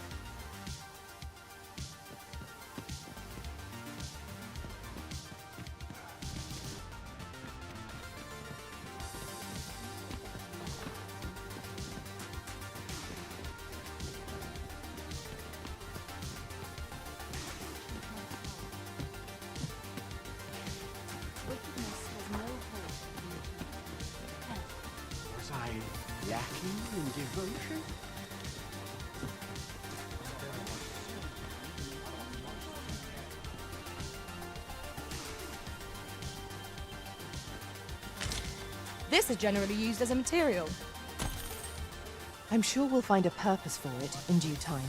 Speaker 10: Was I lacking in devotion?
Speaker 3: This is generally used as a material.
Speaker 2: I'm sure we'll find a purpose for it in due time.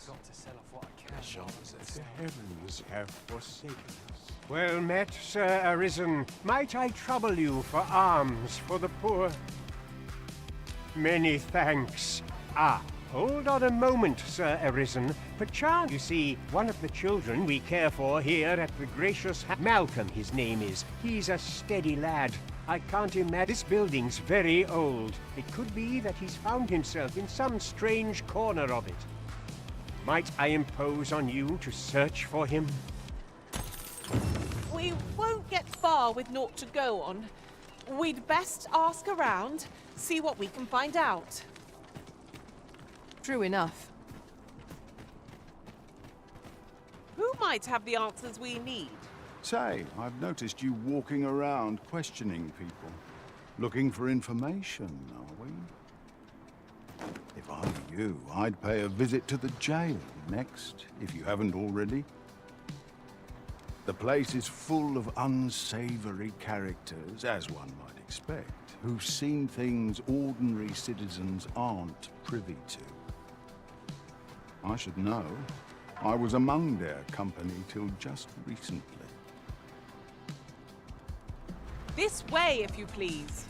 Speaker 10: The heavens have forsaken us. Well met, Sir Arisen. Might I trouble you for alms for the poor? Many thanks. Hold on a moment, Sir Arisen. Perchance, you see, one of the children we care for here at the gracious Malcolm, his name is. He's a steady lad. I can't imagine. This building's very old. It could be that he's found himself in some strange corner of it. Might I impose on you to search for him?
Speaker 1: We won't get far with naught to go on. We'd best ask around, see what we can find out.
Speaker 2: True enough.
Speaker 1: Who might have the answers we need?
Speaker 9: Say, I've noticed you walking around questioning people. Looking for information, are we? If I were you, I'd pay a visit to the jail next, if you haven't already. The place is full of unsavory characters, as one might expect, who've seen things ordinary citizens aren't privy to. I should know. I was among their company till just recently.
Speaker 1: This way, if you please.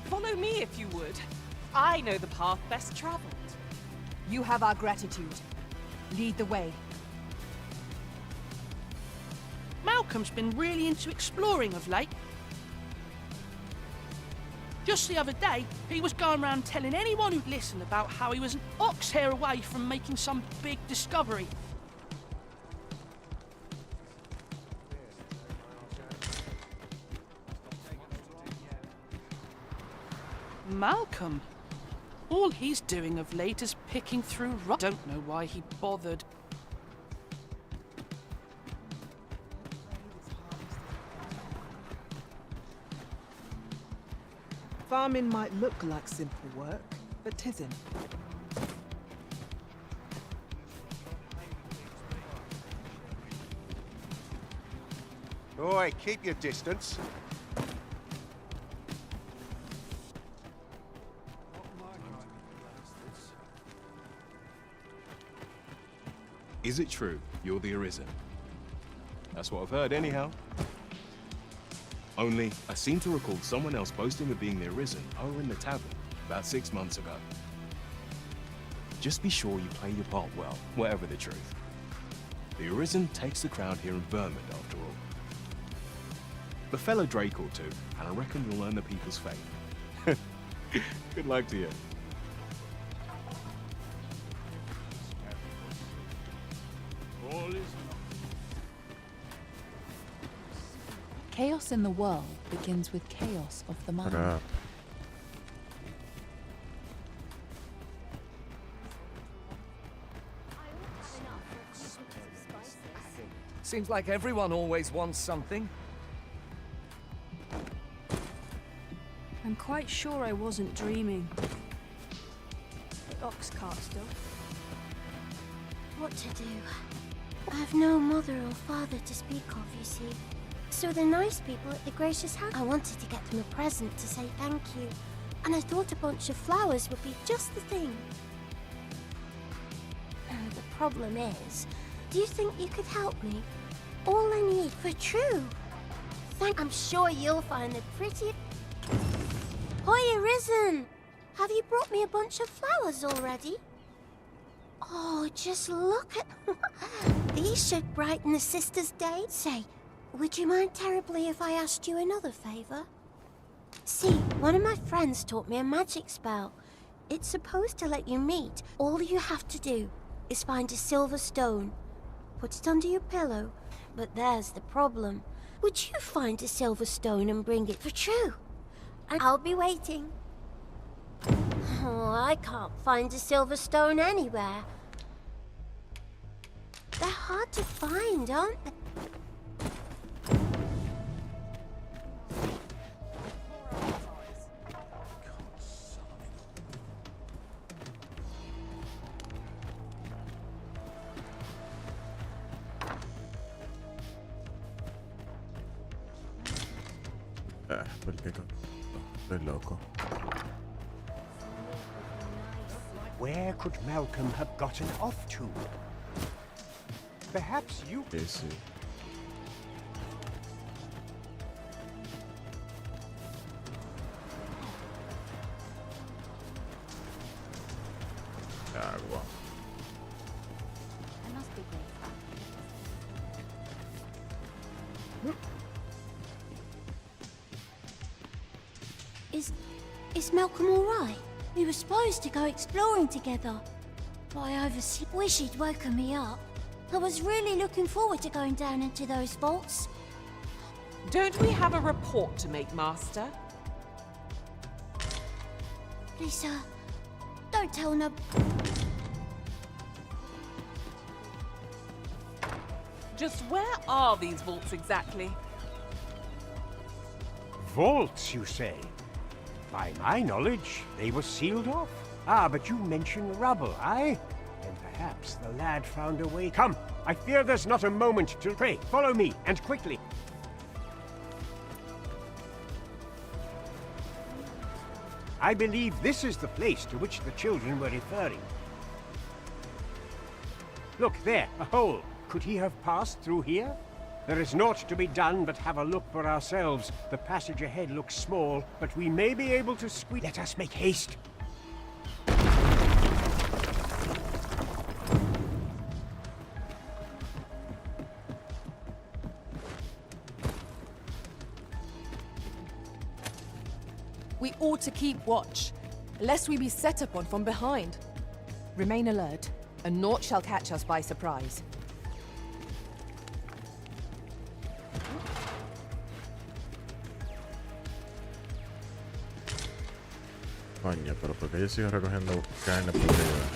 Speaker 1: Follow me, if you would. I know the path best traveled.
Speaker 2: You have our gratitude. Lead the way.
Speaker 22: Malcolm's been really into exploring of late. Just the other day, he was going around telling anyone who'd listen about how he was an ox hair away from making some big discovery. Malcolm? All he's doing of late is picking through rock. Don't know why he bothered.
Speaker 23: Farming might look like simple work, but 'tisn't.
Speaker 10: Oi, keep your distance.
Speaker 8: Is it true you're the Arisen? That's what I've heard anyhow. Only, I seem to recall someone else boasting of being the Arisen over in the tavern about 6 months ago. Just be sure you play your part well, whatever the truth. The Arisen takes the crowd here in Vermund, after all. The fellow Drake or two, and I reckon you'll earn the people's faith. Good luck to you.
Speaker 21: Chaos in the world begins with chaos of the mind.
Speaker 24: Seems like everyone always wants something.
Speaker 25: I'm quite sure I wasn't dreaming. Ox cart still.
Speaker 18: What to do? I have no mother or father to speak of, you see. So the nice people at the gracious house, I wanted to get them a present to say thank you. And I thought a bunch of flowers would be just the thing. The problem is, do you think you could help me? All I need for true. I'm sure you'll find the pretty... Hoi, Arisen! Have you brought me a bunch of flowers already? Oh, just look at... These should brighten the sisters' day. Say, would you mind terribly if I asked you another favor? See, one of my friends taught me a magic spell. It's supposed to let you meet. All you have to do is find a silver stone. Put it under your pillow. But there's the problem. Would you find a silver stone and bring it for true? And I'll be waiting. Oh, I can't find a silver stone anywhere. They're hard to find, aren't they?
Speaker 4: Porque estoy loco.
Speaker 10: Where could Malcolm have gotten off to? Perhaps you...
Speaker 4: Sí. Agua.
Speaker 18: I must be grateful. Is Malcolm all right? We were supposed to go exploring together. But I overslept. Wish he'd woken me up. I was really looking forward to going down into those vaults.
Speaker 1: Don't we have a report to make, Master?
Speaker 18: Please, don't tell no...
Speaker 1: Just where are these vaults exactly?
Speaker 10: Vaults, you say? By my knowledge, they were sealed off. Ah, but you mentioned rubble, aye? Then perhaps the lad found a way. Come, I fear there's not a moment to pray. Follow me, and quickly. I believe this is the place to which the children were referring. Look there, a hole. Could he have passed through here? There is naught to be done but have a look for ourselves. The passage ahead looks small, but we may be able to squeeze. Let us make haste.
Speaker 2: We ought to keep watch, lest we be set upon from behind. Remain alert, and naught shall catch us by surprise.
Speaker 4: Coño, pero porque yo sigo recogiendo carne podrida.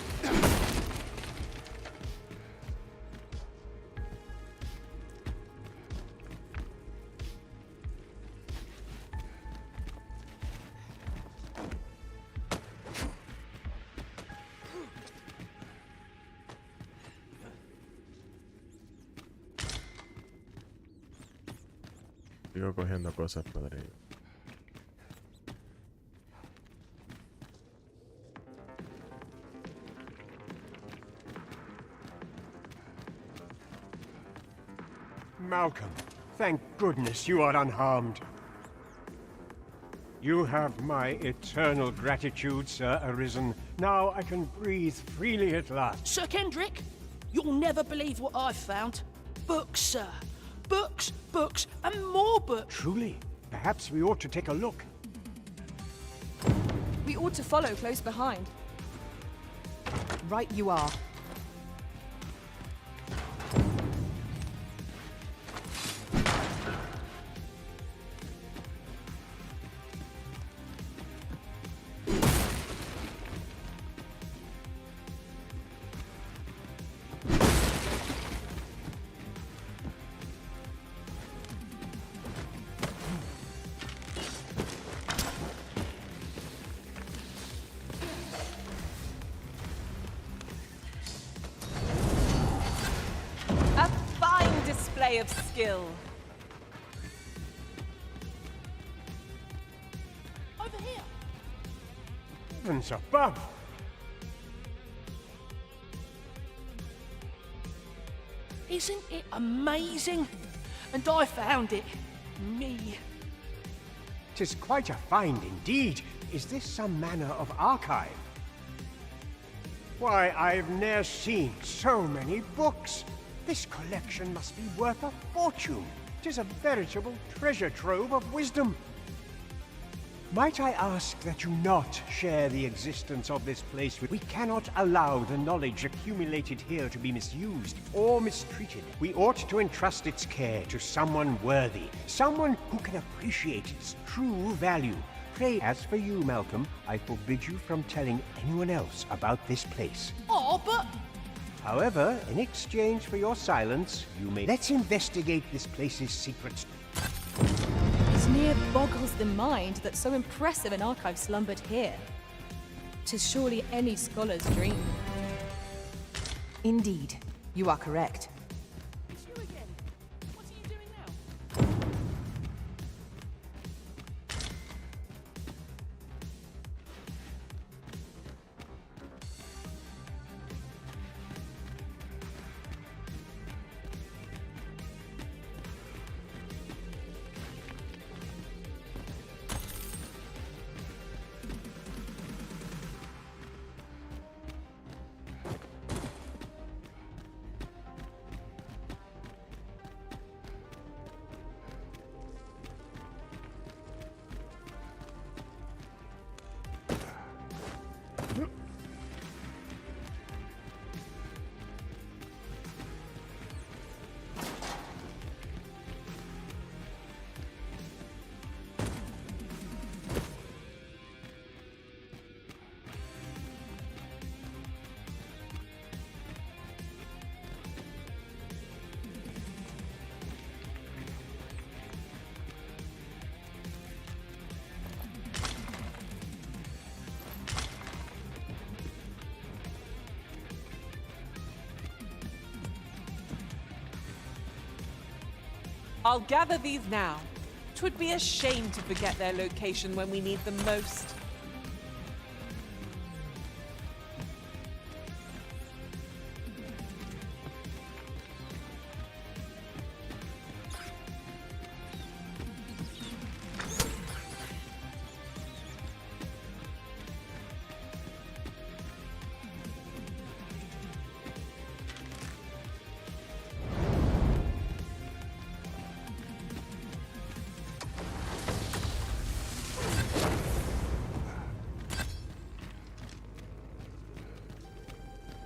Speaker 4: Sigo cogiendo cosas podridas.
Speaker 10: Malcolm, thank goodness you are unharmed. You have my eternal gratitude, Sir Arisen. Now I can breathe freely at last.
Speaker 22: Sir Kendrick, you'll never believe what I've found. Books, sir. Books, books, and more books.
Speaker 10: Truly? Perhaps we ought to take a look.
Speaker 2: We ought to follow close behind. Right you are.
Speaker 1: Of skill.
Speaker 22: Over here.
Speaker 10: Heavens above!
Speaker 22: Isn't it amazing? And I found it. Me.
Speaker 10: 'Tis quite a find indeed. Is this some manner of archive? Why, I've ne'er seen so many books. This collection must be worth a fortune. 'Tis a veritable treasure trove of wisdom. Might I ask that you not share the existence of this place with... We cannot allow the knowledge accumulated here to be misused or mistreated. We ought to entrust its care to someone worthy, someone who can appreciate its true value. Pray, as for you, Malcolm, I forbid you from telling anyone else about this place.
Speaker 22: Oh, but...
Speaker 10: However, in exchange for your silence, you may... Let's investigate this place's secrets.
Speaker 3: It near boggles the mind that so impressive an archive slumbered here. 'Tis surely any scholar's dream.
Speaker 2: Indeed, you are correct.
Speaker 1: It's you again. What are you doing now? I'll gather these now. 'Twould be a shame to forget their location when we need them most.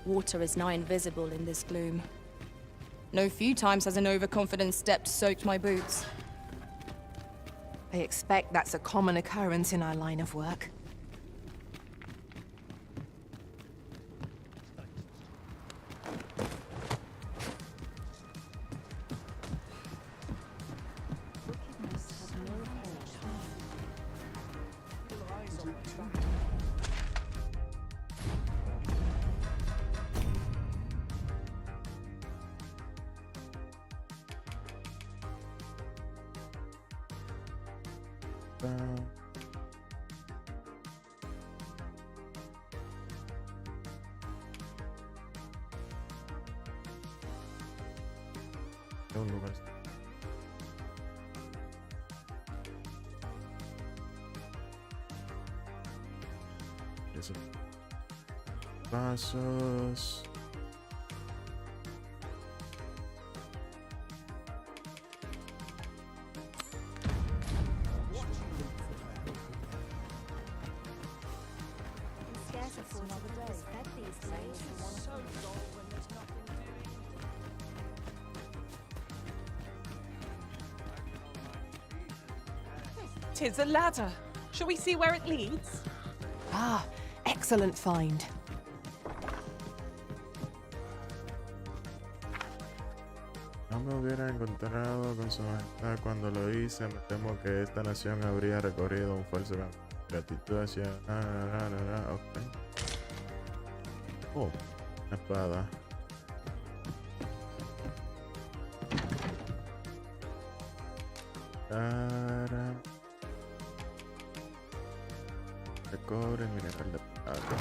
Speaker 3: Water is nigh invisible in this gloom. No few times has an overconfident step soaked my boots.
Speaker 2: I expect that's a common occurrence in our line of work.
Speaker 4: Un lugar. Eso. Pasos.
Speaker 1: Tis a ladder. Shall we see where it leads?
Speaker 2: Ah, excellent find.
Speaker 4: No me hubiera encontrado con su majestad cuando lo hice. Me temo que esta nación habría recorrido un falso camino. Gratitud hacia... ok. Oh, una espada. De cobre, mineral de plata.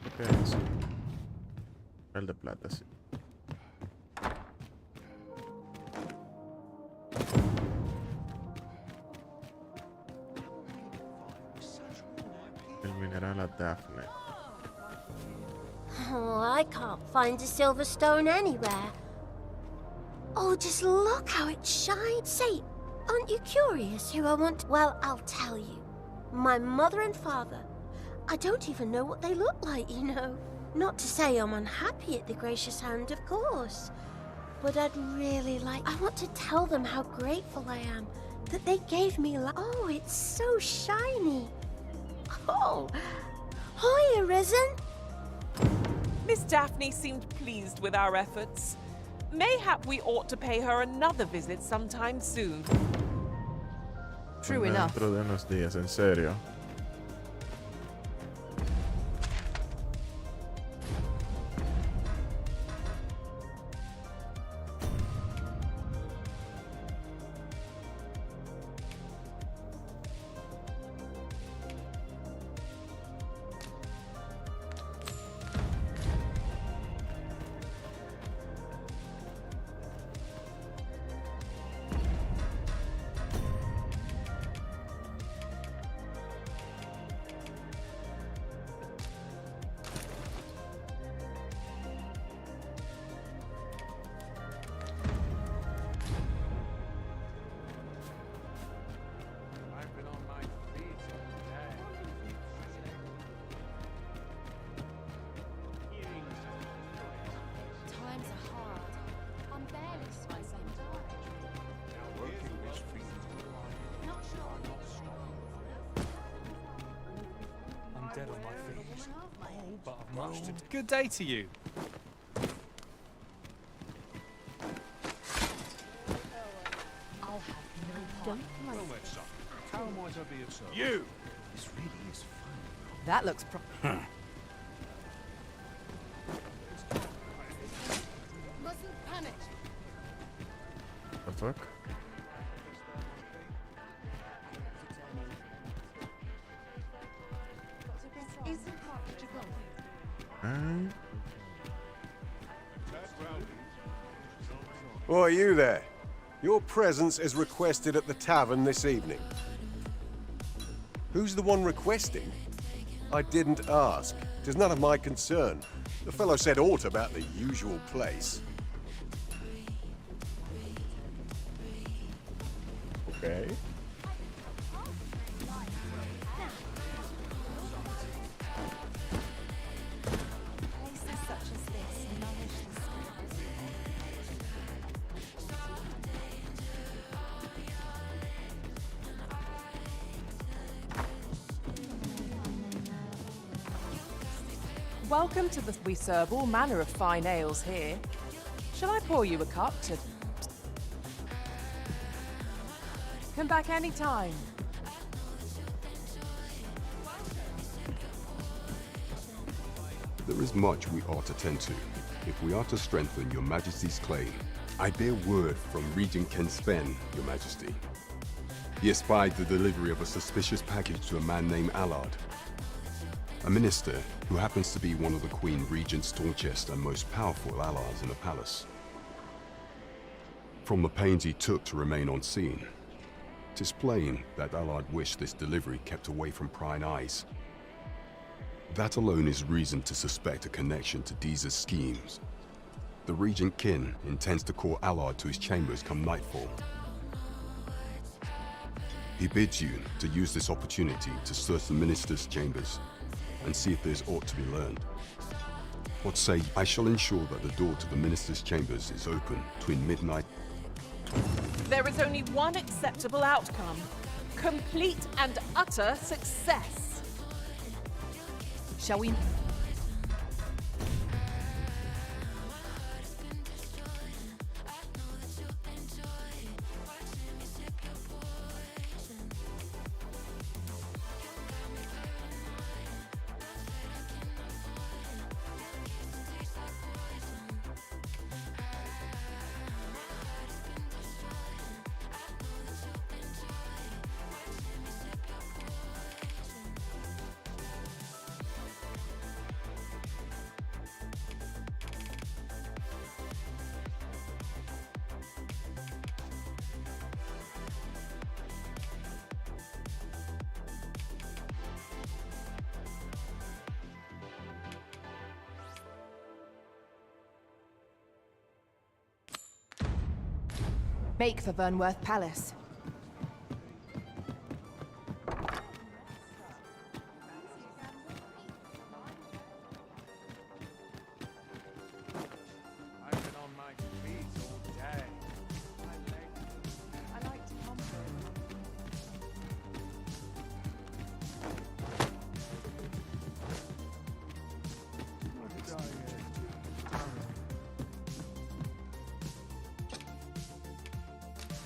Speaker 4: Ok, sí. Mineral de plata, sí. El mineral a Daphne.
Speaker 18: Oh, I can't find a silver stone anywhere. Oh, just look how it shines. Say, aren't you curious who I want? Well, I'll tell you. My mother and father. I don't even know what they look like, you know. Not to say I'm unhappy at the gracious hand, of course. But I'd really like... I want to tell them how grateful I am that they gave me oh, it's so shiny. Oh, hi, Arisen.
Speaker 1: Miss Daphne seemed pleased with our efforts. Mayhap we ought to pay her another visit sometime soon.
Speaker 2: True enough.
Speaker 4: Dentro de unos días, en serio.
Speaker 11: Dead on my feet. Oh, but I've much to do.
Speaker 8: Good day to you.
Speaker 21: I'll have no part.
Speaker 15: Well met, son. How might I be of service?
Speaker 8: You!
Speaker 15: This really is fun.
Speaker 2: That looks
Speaker 18: Mustn't panic.
Speaker 4: fuck? Alright.
Speaker 5: Oh, you there? Your presence is requested at the tavern this evening. Who's the one requesting? I didn't ask. It is none of my concern. The fellow said aught about the usual place. Okay.
Speaker 2: Welcome to the... We serve all manner of fine ales here. Shall I pour you a cup to... Come back any time.
Speaker 7: There is much we ought to tend to. If we are to strengthen your Majesty's claim, I bear word from Regent Ken Sven, your Majesty. He espied the delivery of a suspicious package to a man named Allard, a minister who happens to be one of the Queen Regent's staunchest and most powerful allies in the palace. From the pains he took to remain on scene, 'tis plain that Allard wished this delivery kept away from prying eyes. That alone is reason to suspect a connection to Deeza's schemes. The Regent Kin intends to call Allard to his chambers come nightfall. He bids you to use this opportunity to search the minister's chambers and see if there's aught to be learned. What say, I shall ensure that the door to the minister's chambers is open between midnight.
Speaker 1: There is only one acceptable outcome. Complete and utter success.
Speaker 2: Shall we... Make for Vernworth Palace.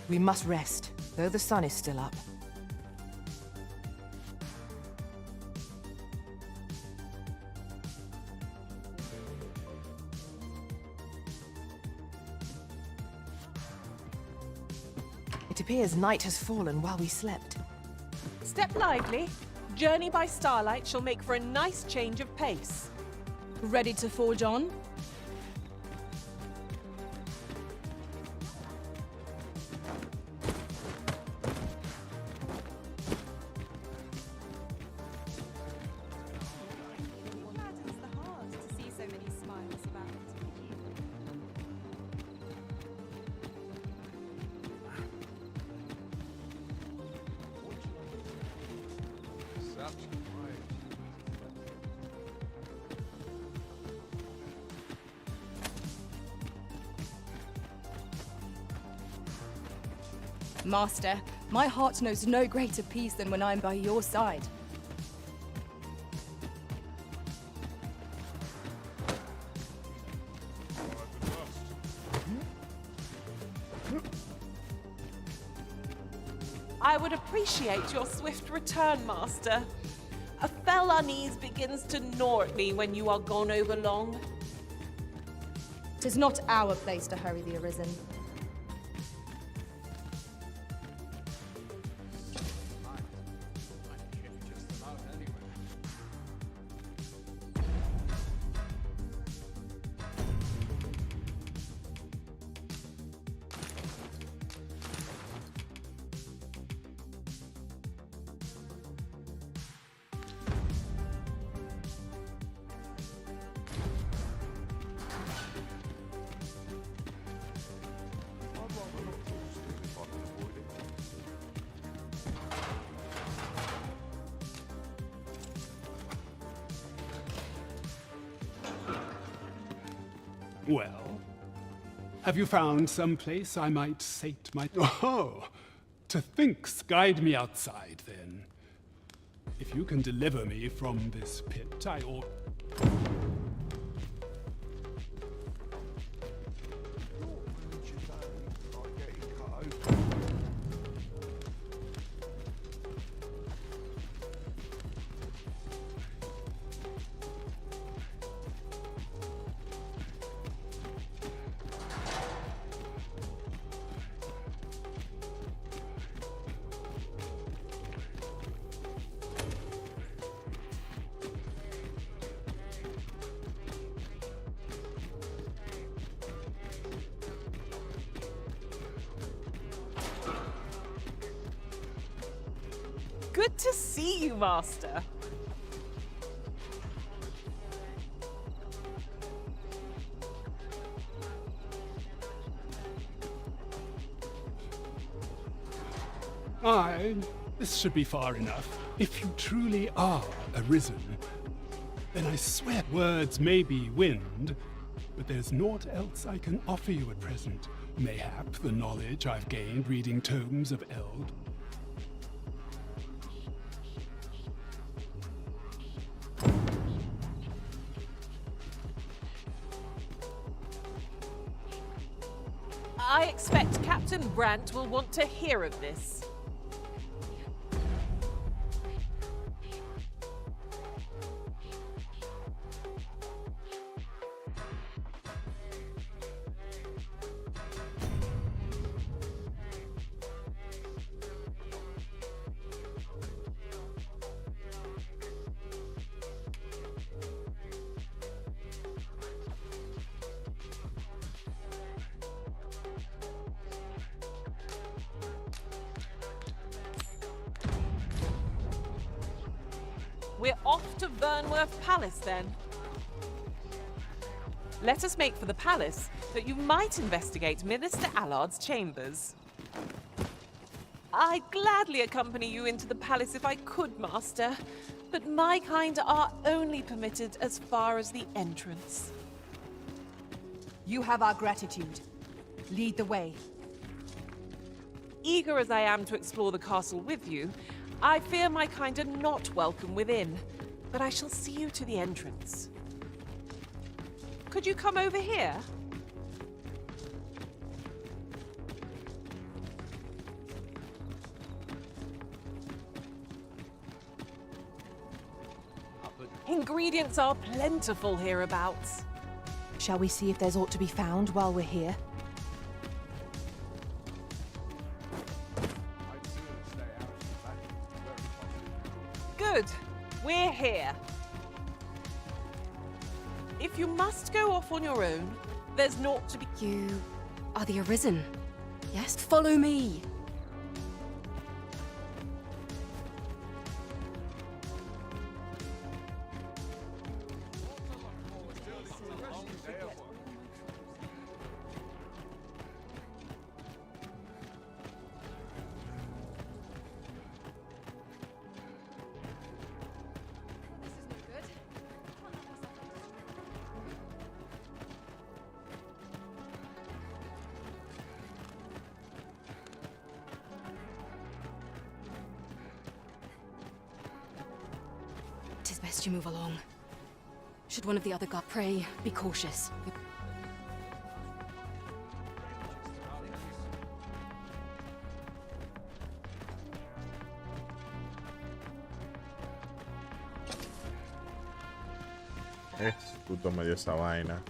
Speaker 2: We must rest, though the sun is still up. It appears night has fallen while we slept.
Speaker 1: Step lively. Journey by starlight shall make for a nice change of pace.
Speaker 3: Ready to forge on? Master, my heart knows no greater peace than when I'm by your side.
Speaker 1: I would appreciate your swift return, Master. A fell unease begins to gnaw at me when you are gone over long.
Speaker 3: 'Tis not our place to hurry the Arisen.
Speaker 19: Well, have you found some place I might sate my... Oh, to think's guide me outside, then. If you can deliver me from this pit, I ought...
Speaker 1: Good to see you, Master.
Speaker 19: This should be far enough. If you truly are arisen, then I swear words may be wind, but there's naught else I can offer you at present. Mayhap the knowledge I've gained reading tomes of Eld.
Speaker 1: I expect Captain Brandt will want to hear of this. We're off to Vernworth Palace, then. Let us make for the palace, that you might investigate Minister Allard's chambers. I'd gladly accompany you into the palace if I could, Master, but my kind are only permitted as far as the entrance.
Speaker 2: You have our gratitude. Lead the way.
Speaker 1: Eager as I am to explore the castle with you, I fear my kind are not welcome within, but I shall see you to the entrance. Could you come over here? Ingredients are plentiful hereabouts.
Speaker 2: Shall we see if there's aught to be found while we're here?
Speaker 1: Good. We're here. If you must go off on your own, there's naught to be...
Speaker 13: You are the Arisen. Yes? Follow me. Tis best you move along. Should one of the other guard pray, be cautious.
Speaker 4: Puto me dio esa vaina.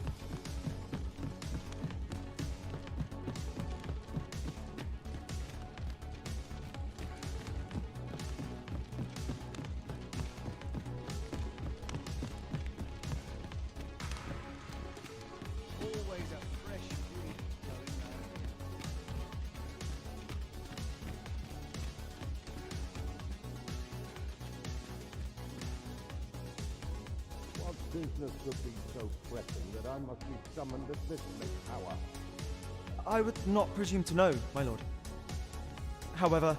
Speaker 6: Business could be so pressing that I must be summoned at this late hour.
Speaker 12: I would not presume to know, my lord. However,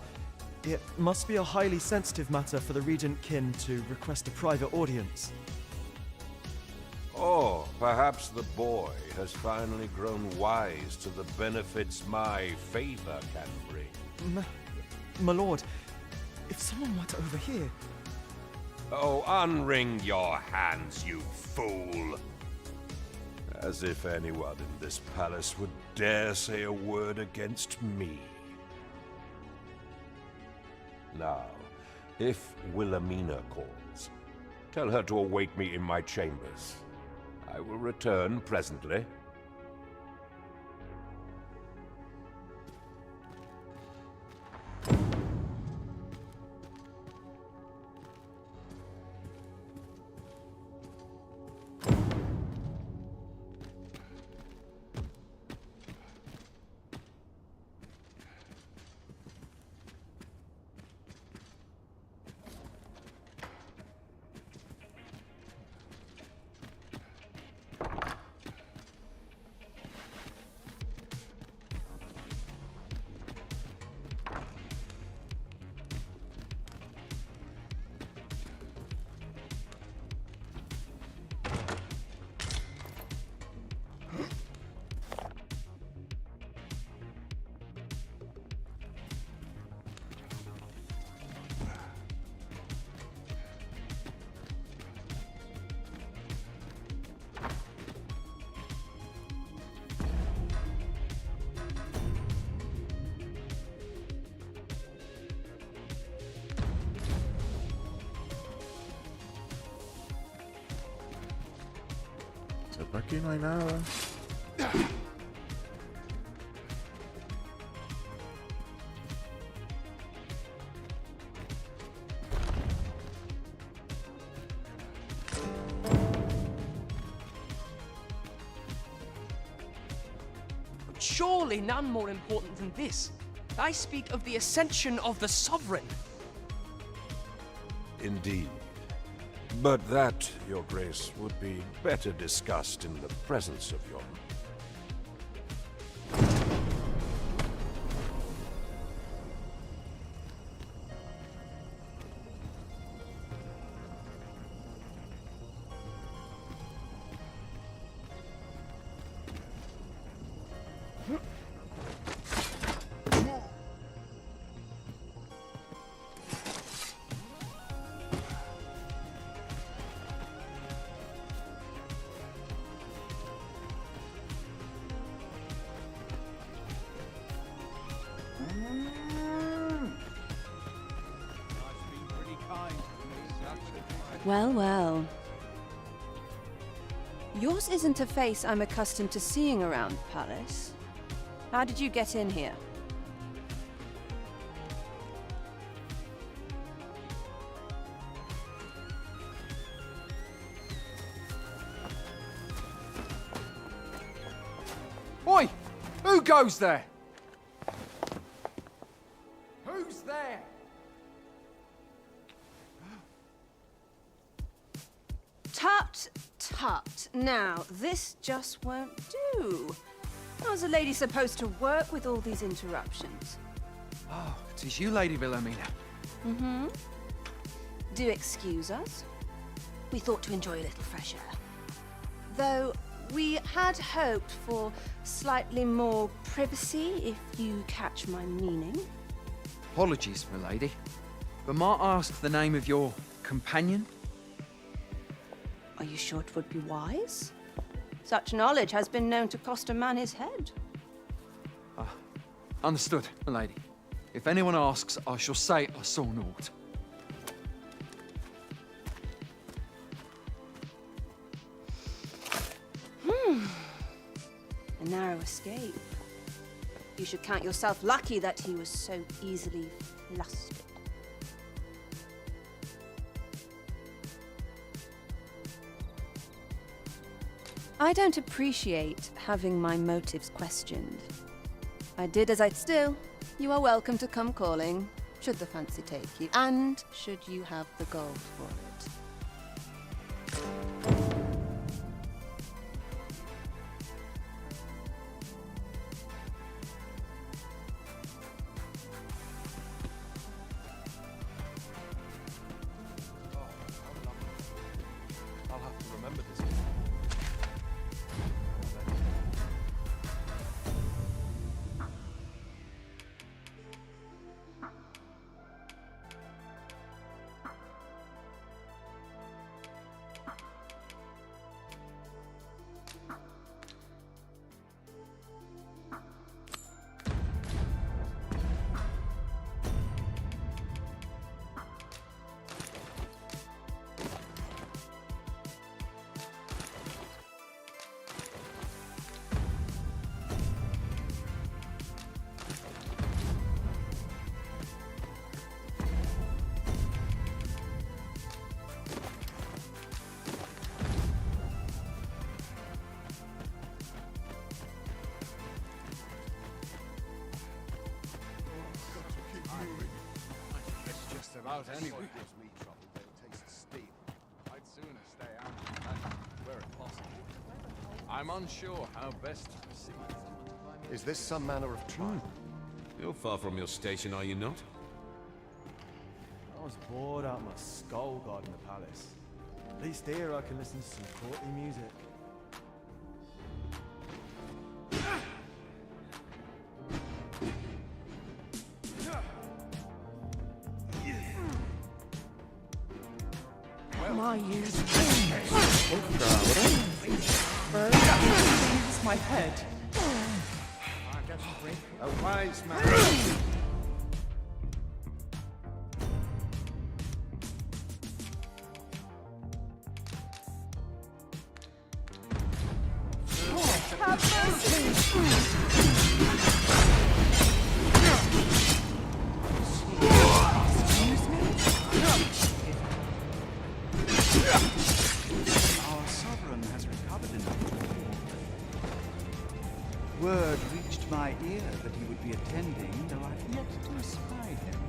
Speaker 12: it must be a highly sensitive matter for the Regent Kin to request a private audience.
Speaker 5: Oh,
Speaker 6: Perhaps the boy has finally grown wise to the benefits my favor can bring.
Speaker 12: My lord, if someone were to overhear...
Speaker 6: Oh, unwring your hands, you fool! As if anyone in this palace would dare say a word against me. Now, if Wilhelmina calls, tell her to await me in my chambers. I will return presently.
Speaker 4: Sepa, aquí no hay nada.
Speaker 13: Surely none more important than this. I speak of the ascension of the Sovereign.
Speaker 6: Indeed. But that, Your Grace, would be better discussed in the presence of your...
Speaker 9: Well, well. Yours isn't a face I'm accustomed to seeing around the palace. How did you get in here?
Speaker 14: Oi! Who goes there? Who's there?
Speaker 9: Tut, tut. Now, this just won't do. How's a lady supposed to work with all these interruptions?
Speaker 14: Oh, it is you, Lady Wilhelmina.
Speaker 9: Mm-hmm. Do excuse us. We thought to enjoy a little fresh air. Though, we had hoped for slightly more privacy, if you catch my meaning.
Speaker 14: Apologies, my lady. But might I ask the name of your companion?
Speaker 9: Are you sure it would be wise? Such knowledge has been known to cost a man his head.
Speaker 14: Understood, my lady. If anyone asks, I shall say I saw naught.
Speaker 9: A narrow escape. You should count yourself lucky that he was so easily flustered. I don't appreciate having my motives questioned. I did as I'd still. You are welcome to come calling, should the fancy take you, and should you have the gold for it.
Speaker 14: I'll have to remember this.
Speaker 16: about anyway. I'd sooner stay out of the country, where it possible. I'm unsure how best to proceed.
Speaker 5: Is this some manner of trial?
Speaker 17: You're far from your station, are you not?
Speaker 12: I was bored out my skull guarding the palace. At least here I can listen to some courtly music.
Speaker 2: My ears.
Speaker 12: My head.
Speaker 16: A wise man.
Speaker 15: Our sovereign has recovered enough. Word reached my ear that he would be attending, though I've yet to spy him.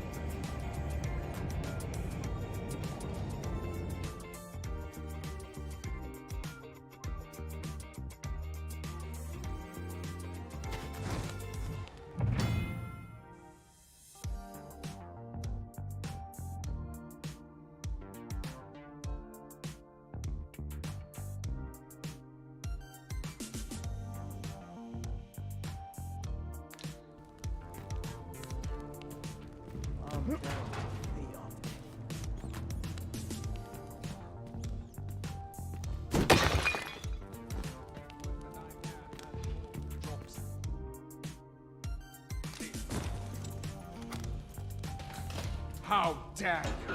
Speaker 16: How dare you!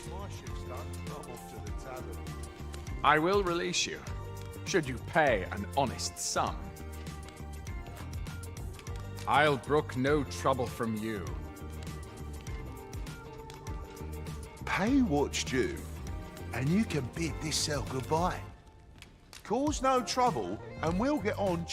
Speaker 5: My ship's done. I'm off to the tavern.
Speaker 20: I will release you, should you pay an honest sum. I'll brook no trouble from you.
Speaker 23: Pay what's due, and you can bid this cell goodbye. Cause no trouble, and we'll get on.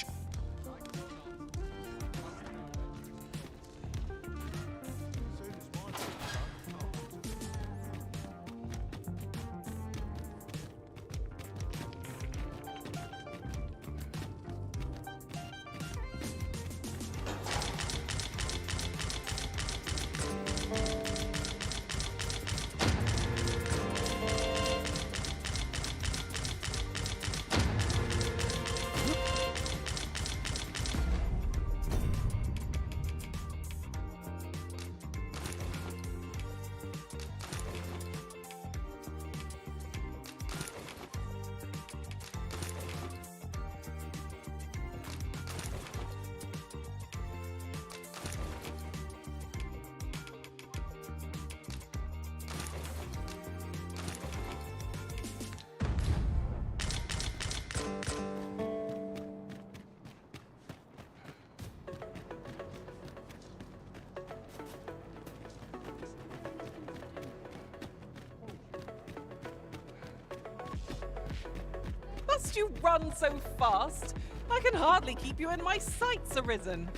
Speaker 1: Must you run so fast? I can hardly keep you in my sights, Arisen.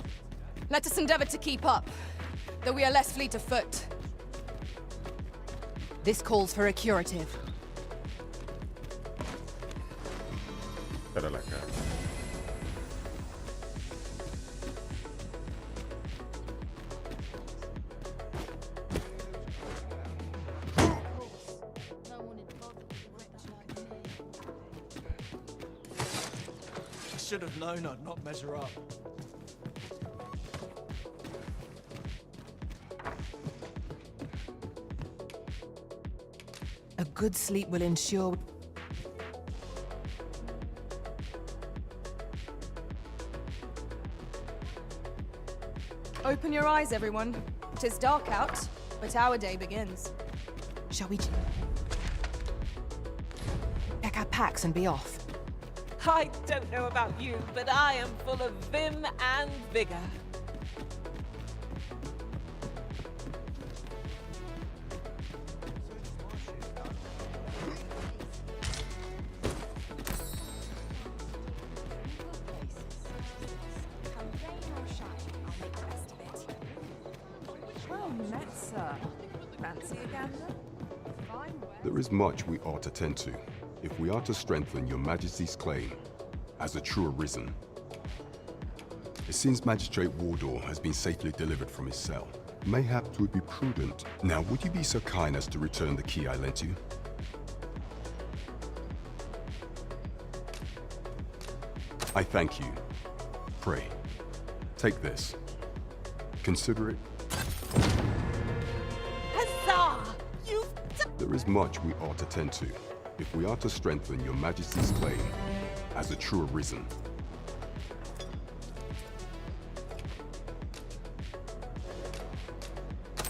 Speaker 2: Let us endeavor to keep up, though we are less fleet of foot. This calls for a curative.
Speaker 4: Pero la cara.
Speaker 12: I should have known I'd not measure up.
Speaker 2: A good sleep will ensure. Open your eyes, everyone. 'Tis dark out, but our day begins. Shall we check our packs and be off?
Speaker 1: I don't know about you, but I am full of vim and vigor.
Speaker 2: met, sir. Fancy a gander?
Speaker 7: There is much we ought to tend to, if we are to strengthen your Majesty's claim as a true arisen. It seems Magistrate Wardor has been safely delivered from his cell. Mayhap it would be prudent. Now, would you be so kind as to return the key I lent you? I thank you. Pray, take this. Consider it.
Speaker 1: Huzzah! You've done...
Speaker 7: There is much we ought to tend to, if we are to strengthen your Majesty's claim as a true arisen.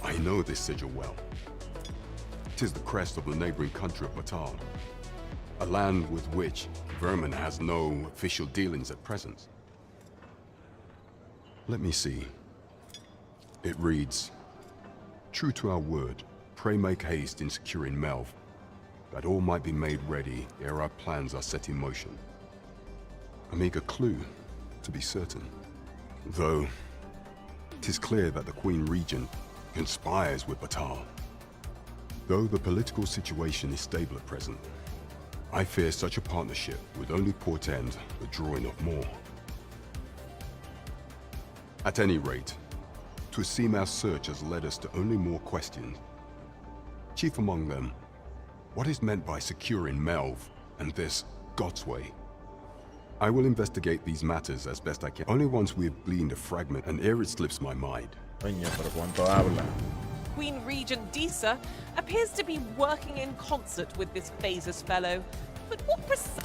Speaker 7: I know this sigil well. 'Tis the crest of the neighboring country of Batal, a land with which Vermin has no official dealings at present. Let me see. It reads, "True to our word, pray make haste in securing Melv, that all might be made ready ere our plans are set in motion." A meager clue, to be certain. Though, 'tis clear that the Queen Regent conspires with Batal. Though the political situation is stable at present, I fear such a partnership would only portend the drawing of more. At any rate, 'twould seem our search has led us to only more questions. Chief among them, what is meant by securing Melv and this Godsway? I will investigate these matters as best I can. Only once we have gleaned a fragment and ere it slips my mind.
Speaker 4: Coño, pero cuánto habla.
Speaker 1: Queen Regent Disa appears to be working in concert with this Phases fellow. But what precise...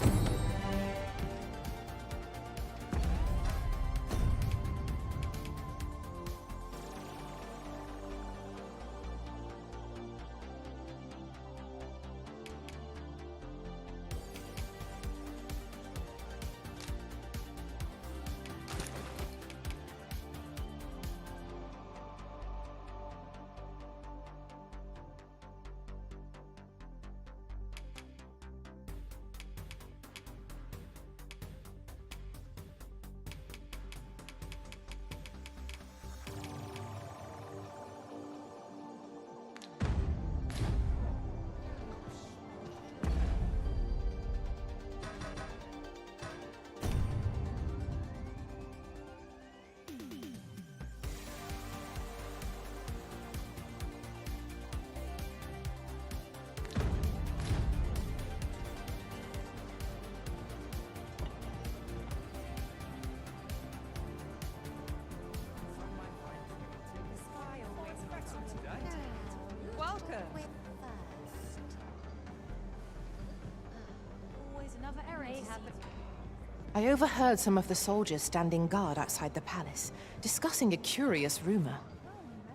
Speaker 2: I overheard some of the soldiers standing guard outside the palace, discussing a curious rumor.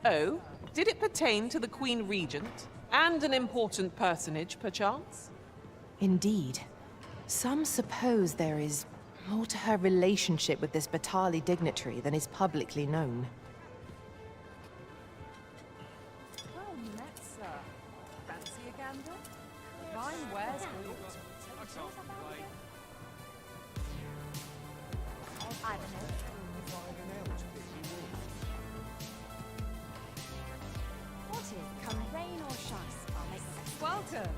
Speaker 1: Oh? Did it pertain to the Queen Regent? And an important personage, perchance?
Speaker 2: Indeed. Some suppose there is more to her relationship with this Batali dignitary than is publicly known. Well met, sir. Fancy a gander? Fine wares for you.
Speaker 18: I don't know. What is, come rain or shine, I'll make sense.
Speaker 2: Welcome.